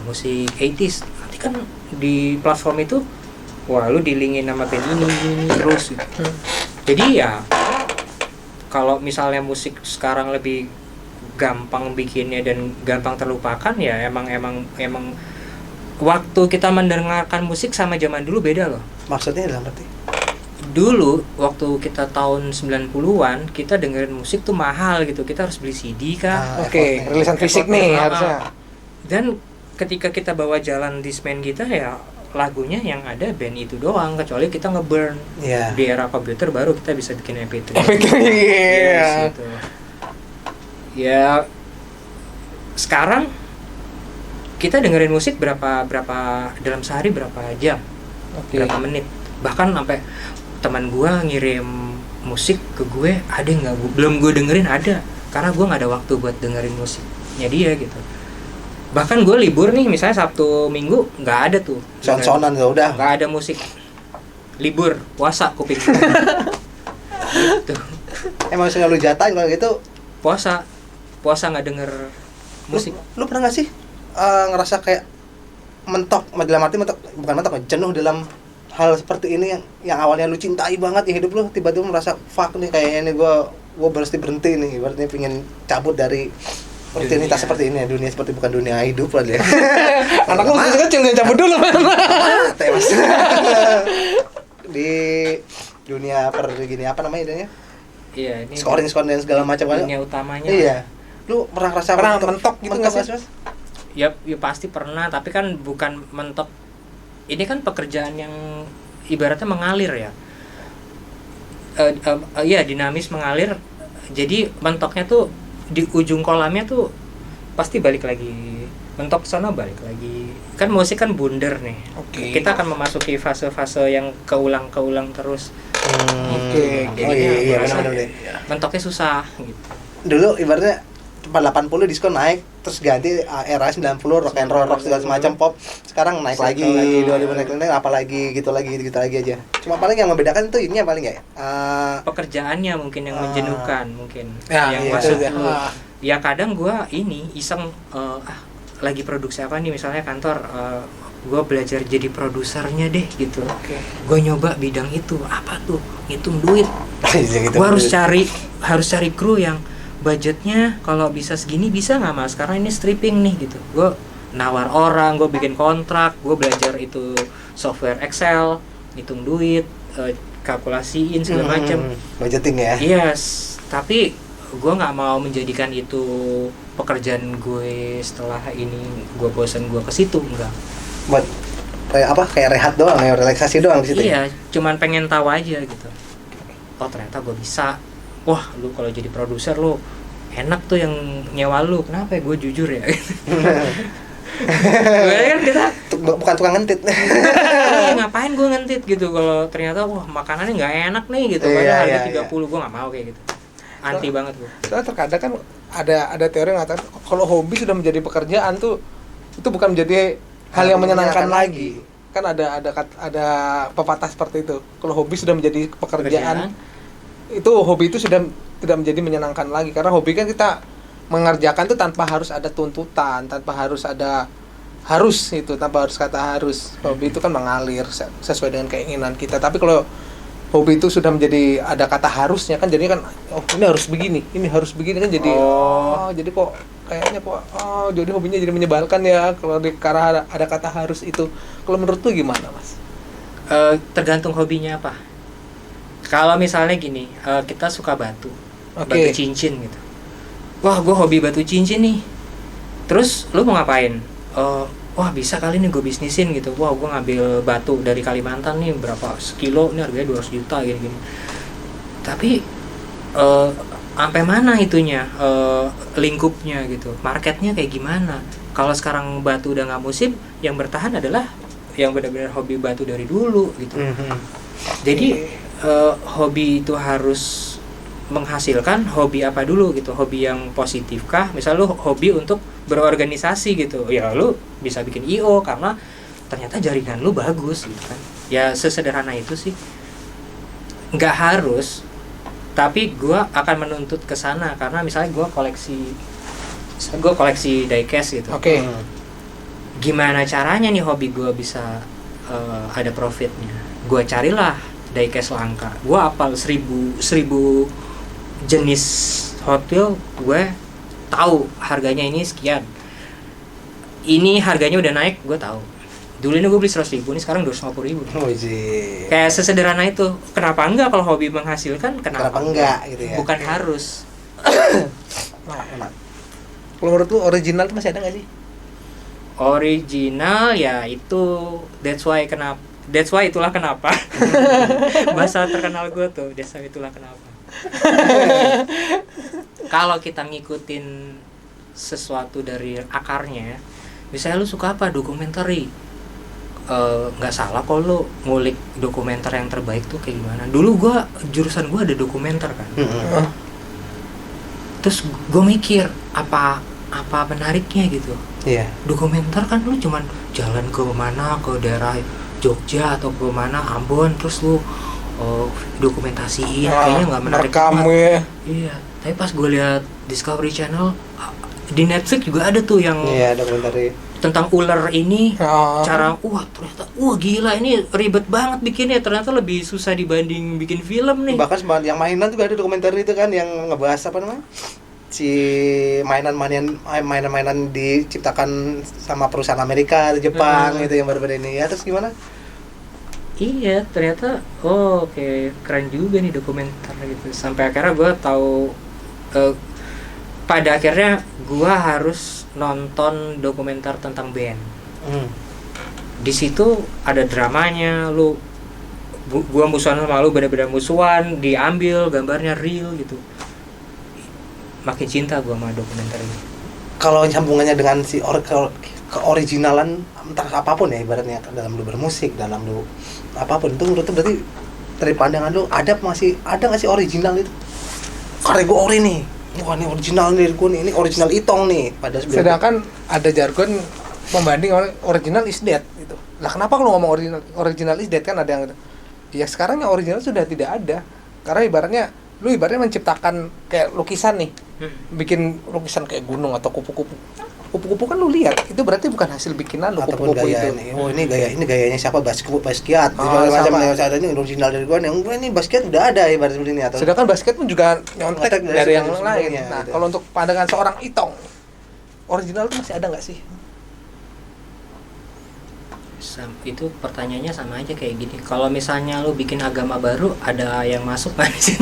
B: musik 80s, nanti kan di platform itu wah lu dilingin sama band ini terus gitu. Jadi ya kalau misalnya musik sekarang lebih gampang bikinnya dan gampang terlupakan, ya emang waktu kita mendengarkan musik sama zaman dulu beda loh.
A: Maksudnya dalam arti?
B: Dulu waktu kita tahun 90-an kita dengerin musik tuh mahal gitu, kita harus beli CD kan.
C: Rilisan fisik nih harusnya.
B: Dan ketika kita bawa jalan Discman kita, ya lagunya yang ada band itu doang, kecuali kita nge-burn. Di era komputer baru kita bisa bikin MP3. Yes, gitu. Ya sekarang kita dengerin musik berapa dalam sehari, berapa jam, berapa menit, bahkan sampai teman gue ngirim musik ke gue, ada nggak, belum gue dengerin ada, karena gue nggak ada waktu buat dengerin musiknya dia gitu. Bahkan gue libur nih, misalnya Sabtu Minggu nggak ada tuh
A: sound-soundan, udah
B: nggak ada musik, libur puasa kuping gitu.
A: Emang sih lu jatahin kalau gitu,
B: puasa nggak denger musik.
A: Lu pernah nggak sih ngerasa kayak mentok, dalam arti bukan mentok, jenuh dalam hal seperti ini yang awalnya lu cintai banget ya hidup lu, tiba-tiba merasa fuck nih, kayaknya nih gue berhenti nih, berarti pengen cabut dari rutinitas seperti ini, dunia seperti bukan dunia hidup lah dia.
C: Anak lu masih kecil, jangan cabut dulu man.
A: Tewas. Di dunia gini apa namanya idenya?
B: Iya, ini
A: scoring dan segala macam kan.
B: Dunia utamanya.
A: Iya. Lu pernah ngerasa mentok gitu nggak sih?
B: Ya pasti pernah, tapi kan bukan mentok. Ini kan pekerjaan yang ibaratnya mengalir ya. Iya, dinamis mengalir. Jadi mentoknya tuh di ujung kolamnya tuh pasti balik lagi. Mentok sana balik lagi. Kan musik kan bundar nih. Kita akan memasuki fase-fase yang keulang terus.
A: Iya, benar-benar.
B: Mentoknya susah gitu.
A: Dulu ibaratnya 80 diskon naik, terus ganti era 90 rock and roll, rock segala semacam pop. Sekarang naik lagi 2000 naik apa lagi gitu lagi aja. Cuma paling yang membedakan itu ininya paling enggak ya?
B: Pekerjaannya mungkin yang menjenuhkan mungkin.
A: Yang
B: masuk lu. Ya kadang gua ini iseng lagi produksi apa nih misalnya kantor, gue belajar jadi produsernya deh gitu. Gue nyoba bidang itu, apa tuh, ngitung duit. Gue harus cari kru yang budgetnya kalau bisa segini, bisa nggak mas, karena ini stripping nih gitu. Gue nawar orang, gue bikin kontrak, gue belajar itu software Excel, ngitung duit, kalkulasiin segala macam.
A: Budgeting ya.
B: Yes, tapi gue nggak mau menjadikan itu pekerjaan gue setelah ini gue bosan gue ke situ, enggak.
A: Buat kayak rehat doang ya, relaksasi doang di situ.
B: Iya, cuman pengen tahu aja gitu. Oh ternyata gue bisa. Wah, lu kalau jadi produser lu enak tuh yang nyewa lu. Kenapa ya, gue jujur ya. Gue kan kita
A: bukan tukang ngentit.
B: Ngapain gue ngentit gitu kalau ternyata wah makanannya nggak enak nih gitu. Padahal harga 30, gue nggak mau kayak gitu. Anti banget gue.
C: Soalnya terkadang kan ada teori yang mengatakan kalau hobi sudah menjadi pekerjaan tuh itu bukan menjadi hal yang menyenangkan lagi. kan ada pepatah seperti itu. Kalau hobi sudah menjadi pekerjaan, itu hobi itu sudah tidak menjadi menyenangkan lagi, karena hobi kan kita mengerjakan tuh tanpa harus ada tuntutan, tanpa harus ada tanpa harus kata harus. Hobi itu kan mengalir sesuai dengan keinginan kita. Tapi kalau hobi itu sudah menjadi ada kata harusnya kan, jadi kan ini harus begini kan, jadi jadi kok kayaknya jadi hobinya jadi menyebalkan ya kalau karena ada kata harus itu. Kalau menurut lu gimana, Mas?
B: Tergantung hobinya apa. Kalau misalnya gini, kita suka batu
C: Oke.
B: batu cincin gitu. Wah, gue hobi batu cincin nih. Terus lu mau ngapain? Wah, bisa kali nih gue bisnisin gitu. Wah, gue ngambil batu dari Kalimantan nih, berapa sekilo nih harganya 200 juta gini-gini. Tapi sampai mana itunya, lingkupnya gitu, marketnya kayak gimana? Kalau sekarang batu udah nggak musim, yang bertahan adalah yang benar-benar hobi batu dari dulu gitu. Jadi hobi itu harus menghasilkan hobi apa dulu gitu, hobi yang positif kah? Misal lu hobi untuk berorganisasi gitu, ya lu bisa bikin IO karena ternyata jaringan lu bagus gitu kan. Ya sesederhana itu sih, nggak harus, tapi gua akan menuntut ke sana karena misalnya gua koleksi diecast gitu.
C: Oke.
B: Gimana caranya nih hobi gua bisa ada profitnya? Gua carilah diecast langka. Gua apal 1000 jenis hotel, gue tahu harganya ini sekian. Ini harganya udah naik, gue tahu. Dulu ini gue beli 100.000, ini sekarang 250.000. Kayak sesederhana itu. Kenapa enggak kalau hobi menghasilkan? Kenapa
A: enggak gitu ya?
B: Bukan harus.
A: Enak.
C: Kalau menurut lu original tuh masih ada nggak sih?
B: Original ya itu, that's why itulah kenapa. Bahasa terkenal gue tuh, that's why itulah kenapa. Kalau kita ngikutin sesuatu dari akarnya, misalnya lu suka apa, dokumenter, nggak salah kalau lu ngulik dokumenter yang terbaik tuh kayak gimana. Dulu jurusan gua ada dokumenter kan. Terus gue mikir apa menariknya gitu.
A: Iya.
B: Dokumenter kan lu cuman jalan ke mana, ke daerah Jogja atau ke mana, Ambon, terus lu dokumentasiin, kayaknya nggak menarik
C: banget.
B: Iya, tapi pas gue lihat Discovery Channel di Netflix juga ada tuh yang
A: dokumenter
B: tentang ular ini, cara ternyata gila, ini ribet banget bikinnya, ternyata lebih susah dibanding bikin film nih.
A: Bahkan yang mainan juga ada dokumenter itu kan, yang ngebahas apa namanya, si mainan diciptakan sama perusahaan Amerika di Jepang gitu yang berbeda ini ya. Terus gimana?
B: Iya, ternyata oke, keren juga nih dokumenter gitu. Sampai akhirnya gue tahu, pada akhirnya gue harus nonton dokumenter tentang band. Di situ ada dramanya, gue musuhan sama lu, bener-bener musuhan, diambil gambarnya real gitu. Makin cinta gue sama dokumenter ini. Kalau
A: Sambungannya dengan si keoriginalan entah apapun ya, ibaratnya dalam lu bermusik, dalam lu apapun itu, menurut lu berarti dari pandangan lu ada nggak sih original itu? Karya gue ori nih, wah ini original nih, gue nih, ini original Itong nih.
C: Sedangkan ada jargon pembanding original is dead gitu. Lah kenapa kalau ngomong original is dead, kan ada yang ya sekarang yang original sudah tidak ada. Karena ibaratnya menciptakan kayak lukisan nih, bikin lukisan kayak gunung atau kupu-kupu kan lu lihat, itu berarti bukan hasil bikinan lu,
A: ataupun
C: kupu-kupu
A: gaya
C: itu.
A: ini gayanya siapa, Basquiat macam-macam ada ini original dari gua, yang ini Basquiat udah ada ibarat seperti ini. Atau
C: sedangkan Basquiat pun juga nyontek dari yang lain. Nah,
A: gitu.
C: kalau untuk pandangan seorang Itong, original itu masih ada nggak sih?
B: Itu pertanyaannya sama aja kayak gini. Kalau misalnya lu bikin agama baru, ada yang masuk nggak sih?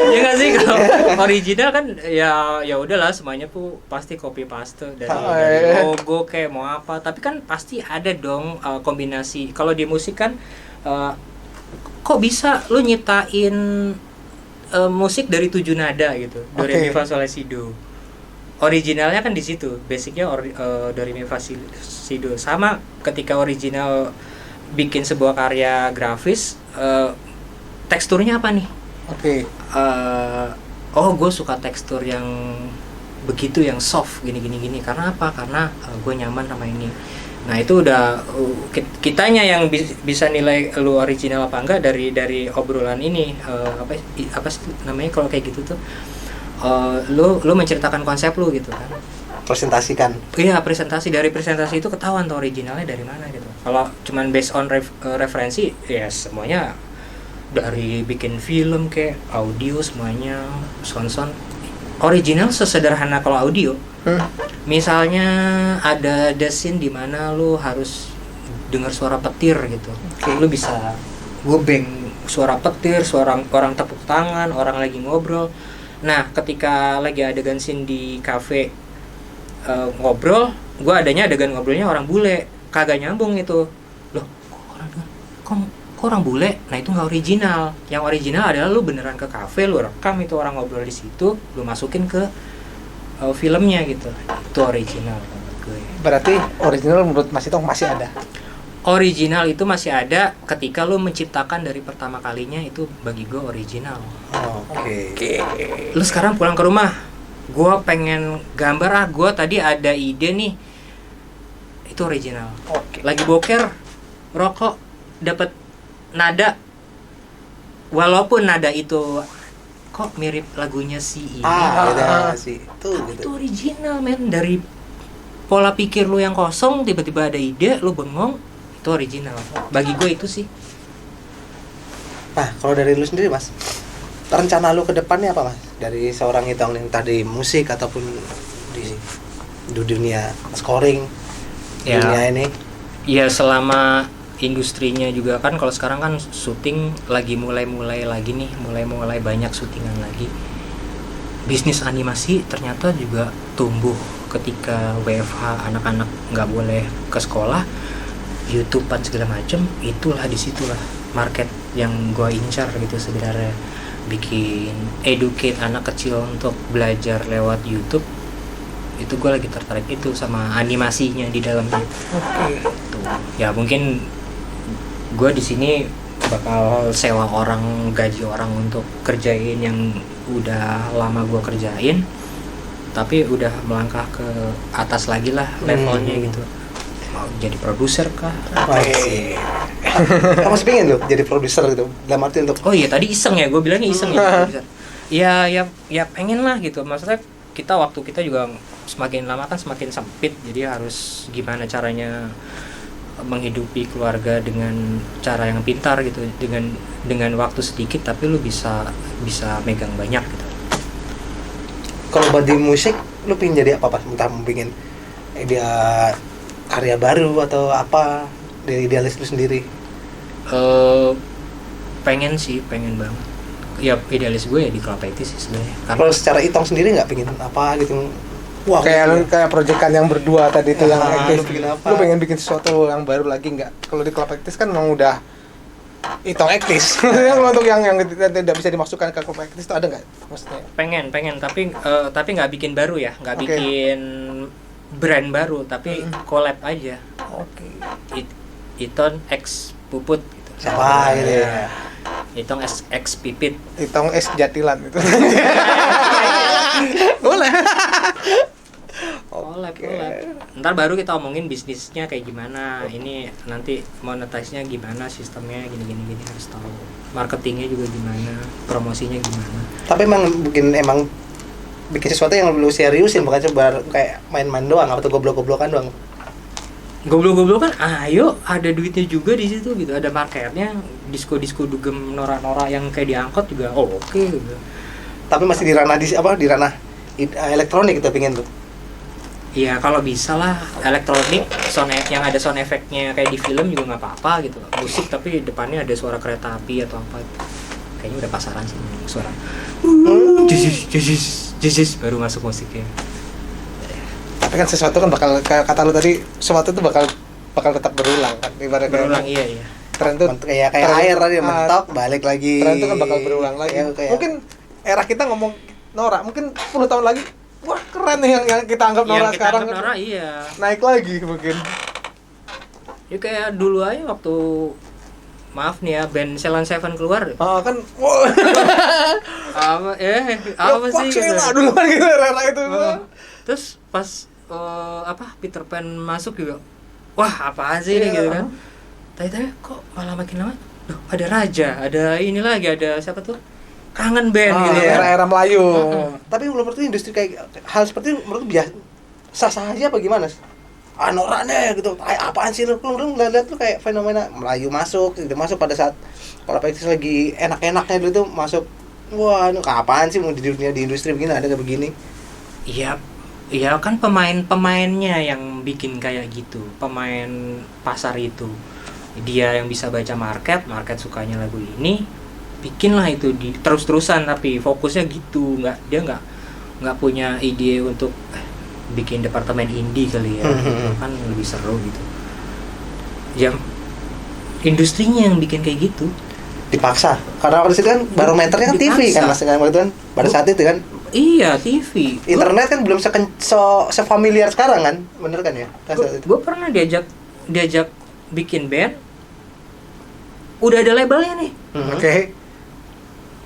B: Ya nggak sih, kalau original kan ya udahlah, semuanya tuh pasti copy paste dari logo kayak mau apa. Tapi kan pasti ada dong kombinasi. Kalau di musik kan kok bisa lu nyiptain musik dari 7 nada gitu, do re mi fa sol la si do. Originalnya kan di situ, basicnya do re mi fa si do. Sama ketika original bikin sebuah karya grafis, teksturnya apa nih? Gue suka tekstur yang begitu, yang soft gini. Karena apa? Karena gue nyaman sama ini. Nah itu udah kitanya yang bisa nilai lu original apa enggak dari obrolan ini. Apa sih namanya kalau kayak gitu tuh, lu menceritakan konsep lu gitu kan,
A: Presentasikan.
B: iya presentasi, dari presentasi itu ketahuan tuh originalnya dari mana gitu. Kalau cuman based on referensi ya semuanya, dari bikin film kayak audio semuanya sound original sesederhana kalau audio. Misalnya ada scene di mana lu harus dengar suara petir gitu. Lu bisa ngebeng suara petir, suara orang tepuk tangan, orang lagi ngobrol. Nah, ketika lagi adegan scene di cafe ngobrol, gua adanya adegan ngobrolnya orang bule, kagak nyambung itu. Loh, kok orang bule? Nah, itu nggak original. Yang original adalah lu beneran ke cafe, lu rekam itu orang ngobrol di situ, lu masukin ke filmnya gitu. Itu original menurut gue.
C: Berarti original menurut Mas Itong masih ada.
B: Original itu masih ada ketika lu menciptakan dari pertama kalinya, itu bagi gue original.
A: Oke.
B: Lu sekarang pulang ke rumah, gue pengen gambar, gue tadi ada ide nih, itu original.
C: Oke.
B: Lagi boker, rokok, dapat nada, walaupun nada itu kok mirip lagunya si ini,
A: beda sih. Tuh
B: itu
A: gitu.
B: original men. Dari pola pikir lu yang kosong tiba-tiba ada ide, lu bengong, itu original. Bagi gue itu sih.
A: Nah, kalau dari lu sendiri Mas, rencana lu ke depannya apa Mas? Dari seorang Itong yang tadi musik ataupun di dunia scoring,
B: Ya.
A: dunia ini.
B: Ya selama industrinya juga kan, kalau sekarang kan syuting lagi mulai lagi nih, mulai banyak syutingan lagi. Bisnis animasi ternyata juga tumbuh ketika WFH, anak-anak nggak boleh ke sekolah, YouTubean segala macem. Itulah disitulah market yang gua incar gitu sebenarnya, bikin educate anak kecil untuk belajar lewat YouTube. Itu gue lagi tertarik itu sama animasinya di dalamnya. Tuh. Ya mungkin gue di sini bakal sewa orang, gaji orang untuk kerjain yang udah lama gue kerjain, tapi udah melangkah ke atas lagi lah levelnya gitu. Mau jadi produser kah?
A: Oke. Kamu masih pengen tuh jadi produser gitu? Dalam arti untuk
B: Oh iya tadi iseng ya, gue bilangnya iseng ya produser. Ya pengen lah gitu. Maksudnya waktu kita juga semakin lama kan semakin sempit, jadi harus gimana caranya menghidupi keluarga dengan cara yang pintar gitu, dengan waktu sedikit tapi lu bisa megang banyak gitu.
A: kalau buat di musik lu pengen jadi apa Pak? Entah mau pengen dia karya baru atau apa dari idealis lu sendiri?
B: Pengen banget. Ya idealis gue ya di Klapektis sih sebenarnya.
A: Kalau secara Itong sendiri nggak pengen apa gitu? Wah,
C: Kayak proyekan yang berdua tadi itu yang
A: lu
C: ektis.
A: bikin apa?
C: Lu pengen bikin sesuatu yang baru lagi nggak? Kalau di Club Ektis kan memang udah Itong ektis. Yang untuk yang tidak bisa dimasukkan ke Club Ektis itu ada nggak maksudnya?
B: Pengen tapi nggak bikin baru ya, nggak
C: Oke.
B: bikin brand baru, tapi collab aja.
C: Oke.
B: Iton X Puput gitu.
A: Siapa gitu ya?
B: Itong X Pipit.
C: Itong es Jatilan itu. Boleh.
B: Collab. Ntar baru kita omongin bisnisnya kayak gimana. Ini nanti monetasinya gimana, sistemnya gini harus tahu. Marketingnya juga gimana, promosinya gimana.
A: Tapi emang bikin sesuatu yang lu seriusin, bukan cuma kayak main-main doang atau goblok-goblokan doang.
B: Goblok-goblok kan, ayo ada duitnya juga di situ gitu, ada marketnya. Disco dugem norak-norak yang kayak diangkut juga oke gitu.
A: Tapi masih di ranah elektronik kita pengen tuh.
B: Iya kalau bisa lah elektronik, yang ada sound efeknya kayak di film juga nggak apa-apa gitu. Musik tapi depannya ada suara kereta api atau apa. Kayaknya udah pasaran sih suara. Jis baru masuk musiknya.
C: Tapi kan sesuatu kan bakal kata lu tadi, sesuatu itu bakal tetap berulang kan. Ibaratnya
B: Berulang iya.
C: tren tuh
A: Kayak air tadi mentok balik lagi.
C: tren itu kan bakal berulang lagi.
A: Kayak-
C: Mungkin era kita ngomong norak, mungkin 10 tahun lagi wah keren nih yang kita anggap norak
B: Yang kita
C: sekarang
B: anggap norak iya.
C: naik lagi mungkin.
B: Ya kayak dulu aja waktu maaf nih ya band Ceylon Seven keluar.
C: Kan wah
B: Apa sih gitu.
C: dulu kan gitu era itu.
B: Terus pas Peter Pan masuk juga wah apaan sih ini
C: Iya.
B: gitu kan. Tapi kok malah makin lama, duh ada Raja, ada ini lagi, ada siapa tuh, Kangen Band gitu ya.
C: Era-era Melayu.
A: Tapi menurut lu industri kayak hal seperti itu menurut lu biasa sah-sah aja apa gimana? Noraknya gitu, apaan sih lu ngeliat lu kayak fenomena Melayu masuk pada saat kalau Peksis lagi enak-enaknya dulu tuh masuk, wah ini apaan sih mau di dunia di industri begini ada kayak begini.
B: Iya, iya kan pemain-pemainnya yang bikin kayak gitu, pemain pasar itu. Dia yang bisa baca market sukanya lagu ini, bikinlah itu terus-terusan, tapi fokusnya gitu, dia nggak punya ide untuk bikin departemen indie kali ya, gitu kan lebih seru gitu. Ya, industrinya yang bikin kayak gitu.
A: Dipaksa, karena pada situ kan barometernya kan TV kan mas, kan waktu itu kan pada saat itu kan.
B: Iya, TV.
A: Internet kan belum sefamiliar sekarang kan, bener kan ya?
B: Gue pernah diajak bikin band, udah ada labelnya nih.
C: Oke.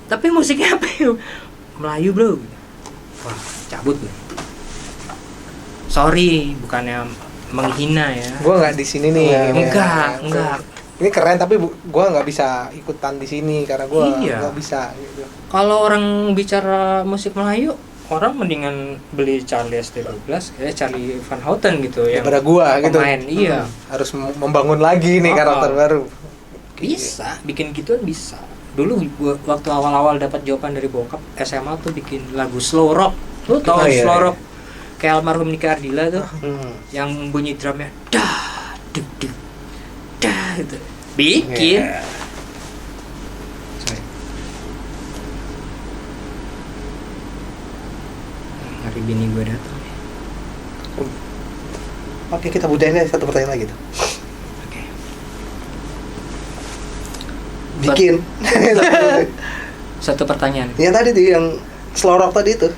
B: Tapi musiknya apa ya? Melayu bro. Wah, cabut gue. Sorry, bukannya menghina ya.
C: Gua nggak di sini nih.
B: Enggak.
C: Ini keren tapi gua nggak bisa ikutan di sini karena gua
B: Iya.
C: nggak bisa gitu.
B: Kalau orang bicara musik Melayu, orang mendingan beli Charlie ST12, kayak Charlie Van Houten gitu ya.
C: Daripada gua gitu.
B: Pemain, iya.
C: Harus membangun lagi nih karakter baru.
B: Bisa, bikin gituan bisa. Dulu gua waktu awal-awal dapat jawaban dari bokap SMA tuh bikin lagu slow rock. Lu tau
C: iya,
B: slow
C: iya.
B: rock kayak almarhum Nika Ardila tuh, yang bunyi drumnya dah, duk duk, dah gitu. Bikin.
C: Yeah.
B: Sorry. Hari bini gue datang.
A: Oke, kita budahin satu pertanyaan lagi tuh.
B: Oke.
A: Bikin.
B: Satu pertanyaan.
A: Yang tadi tuh yang slow rock tadi itu.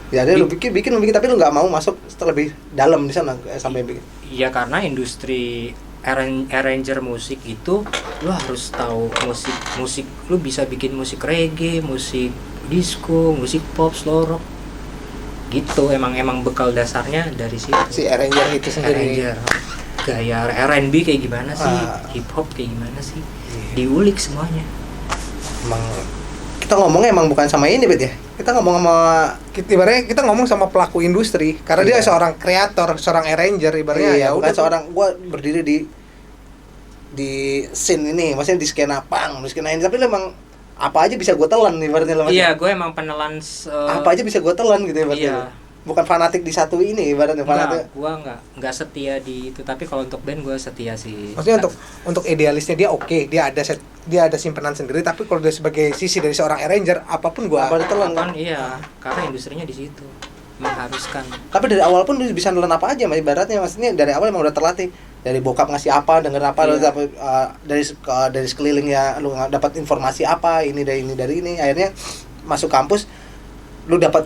A: Ya dia lu bikin tapi lu nggak mau masuk lebih dalam di sana sampai bikin.
B: Iya, karena industri arranger musik itu lu harus tahu musik lu bisa bikin musik reggae, musik disco, musik pop, slow rock gitu. Emang bekal dasarnya dari situ.
A: Si arranger itu sendiri.
B: Arranger, gaya R&B kayak gimana sih, hip hop kayak gimana sih, diulik semuanya.
A: Emang kita ngomongnya emang bukan sama ini Bet ya. Kita ngomong sama
C: Ibaratnya kita ngomong sama pelaku industri karena dia seorang kreator, seorang arranger ibaratnya ya
A: bukan
C: udah
A: seorang gua berdiri di scene ini, maksudnya di skena punk, di skena ini, tapi memang apa aja bisa gua telan ibaratnya lo.
B: Iya, gue emang penelan
A: apa aja bisa gua telan gitu ibaratnya.
B: Iya.
A: Bukan fanatik di satu ini ibaratnya fanatik.
B: Gue nggak setia di itu, tapi kalau untuk band gue setia sih.
C: maksudnya untuk idealisnya dia oke, dia ada simpenan sendiri, tapi kalau dari sebagai sisi dari seorang arranger apapun gua
A: Apa ditelan kan?
B: kan, iya, karena industrinya di situ mengharuskan.
A: Tapi dari awal pun lu bisa nelan apa aja, ibaratnya maksudnya dari awal emang udah terlatih. Dari bokap ngasih apa, denger apa, lu
B: Iya.
A: dapet, dari sekelilingnya lu dapat informasi apa, ini, akhirnya masuk kampus lu dapat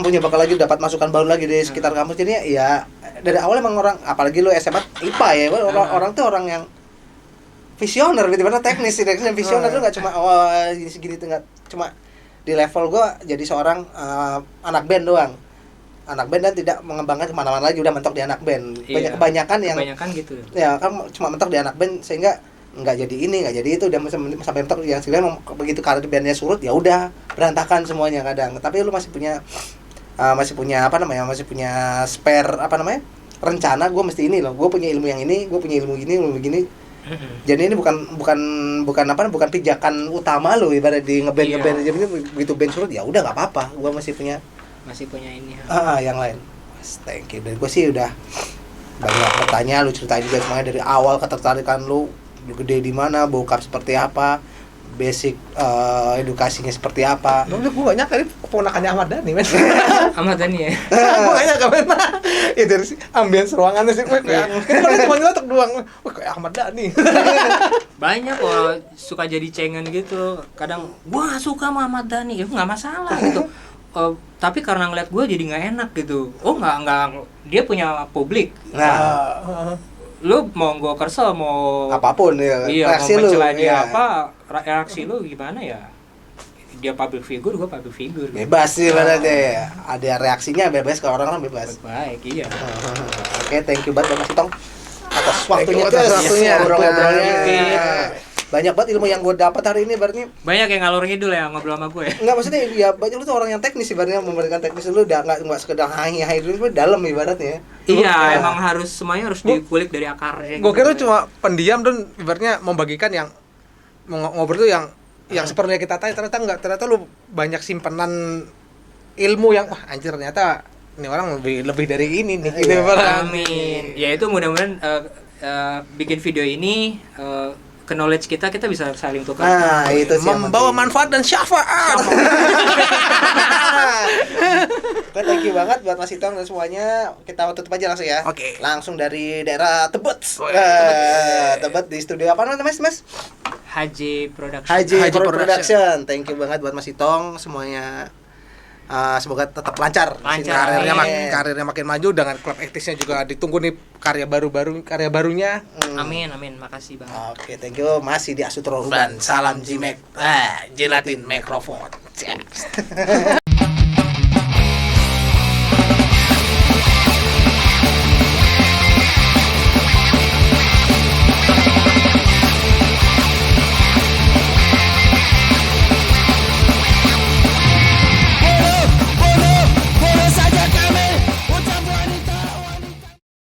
A: punya bekal lagi, dapat masukan baru lagi dari sekitar kampus. Jadi ya dari awal emang orang, apalagi lu SMA IPA ya, orang tuh orang yang visioner gitu, benar teknis visioner tuh nggak cuma segini tuh, nggak cuma di level gua jadi seorang anak band doang. Anak band dan tidak mengembangkan kemana-mana lagi, udah mentok di anak band.
B: Iya. Kebanyakan gitu.
A: Ya kan cuma mentok di anak band sehingga nggak jadi ini, nggak jadi itu, udah sampai mentok yang sebenarnya begitu karir bandnya surut ya udah berantakan semuanya kadang. Tapi lu masih punya spare rencana, gue mesti ini loh, gue punya ilmu yang ini, gue punya ilmu gini. Jadi ini bukan pijakan utama lo ibarat di ngeband aja, begitu band surut ya udah nggak apa-apa, gue masih punya
B: ini.
A: yang lain. Thank you. Dari gue sih udah banyak pertanyaan, lu ceritain juga semuanya dari awal, ketertarikan lu gede di mana, bokap seperti apa, basic edukasinya seperti apa.
C: Gue gak nyangka ini keponakannya Ahmad Dhani men.
B: Ahmad Dhani ya.
C: Gue gak nyangka men. Ya dari ambience ruangannya sih kayak cuma nyelotok doang. Wah kayak Ahmad Dhani.
B: Banyak kok suka jadi cengen gitu. Kadang gua suka sama Ahmad Dhani, ya nggak masalah gitu. Tapi karena ngeliat gue jadi nggak enak gitu. Nggak, dia punya publik.
A: Nah,
B: lu mau gue kesel, mau
A: apapun ya,
B: iya,
A: reaksi
B: mau
A: lu
B: mencela dia
A: ya.
B: apa, reaksi lu gimana ya? Dia public figure, gue public figure.
A: Bebas sih berarti. Ada reaksinya bebas, kalau orang bebas.
B: Baik, iya.
A: Oke, thank you banget Mas Itong atas waktunya.
C: atas waktunya.
A: Ngobrol-ngobrolnya. Banyak banget ilmu yang gue dapat hari ini berarti.
B: Banyak yang ngalur ngidul ya ngobrol sama gue.
A: Enggak, maksudnya ya banyak lu tuh orang yang teknis ibaratnya, memberikan teknis lu udah enggak sekedar hai-hai dulu, dalam ibaratnya.
B: Iya, emang harus semuanya harus dikulik dari akarnya.
C: Gue kira cuma pendiam dan ibaratnya membagikan yang ngobrol tuh yang seperti yang kita tanya, ternyata enggak, ternyata lu banyak simpenan ilmu yang wah anjir ternyata ini orang lebih dari ini nih. Gitu,
B: Amin. Ya itu mudah-mudahan bikin video ini ke knowledge kita bisa saling tukar.
A: Nah, itu sih
C: membawa manfaat dan syafaat.
A: Oke, thank you banget buat Mas Itong dan semuanya. Kita tutup aja langsung ya.
C: Oke.
A: Langsung dari daerah Tebet. Tebet di studio apa namanya Mas?
B: HJ Production.
A: HJ
C: HJ
A: Production. Thank you banget buat Mas Itong semuanya. Semoga tetap lancar.
B: Lancar.
C: Karirnya makin maju, dengan klub aktisnya juga ditunggu nih karya barunya.
B: Amin. Makasih banget.
A: Oke, thank you. Masih di Asutro Urban.
C: Salam Jimek. Jilatin mikrofon.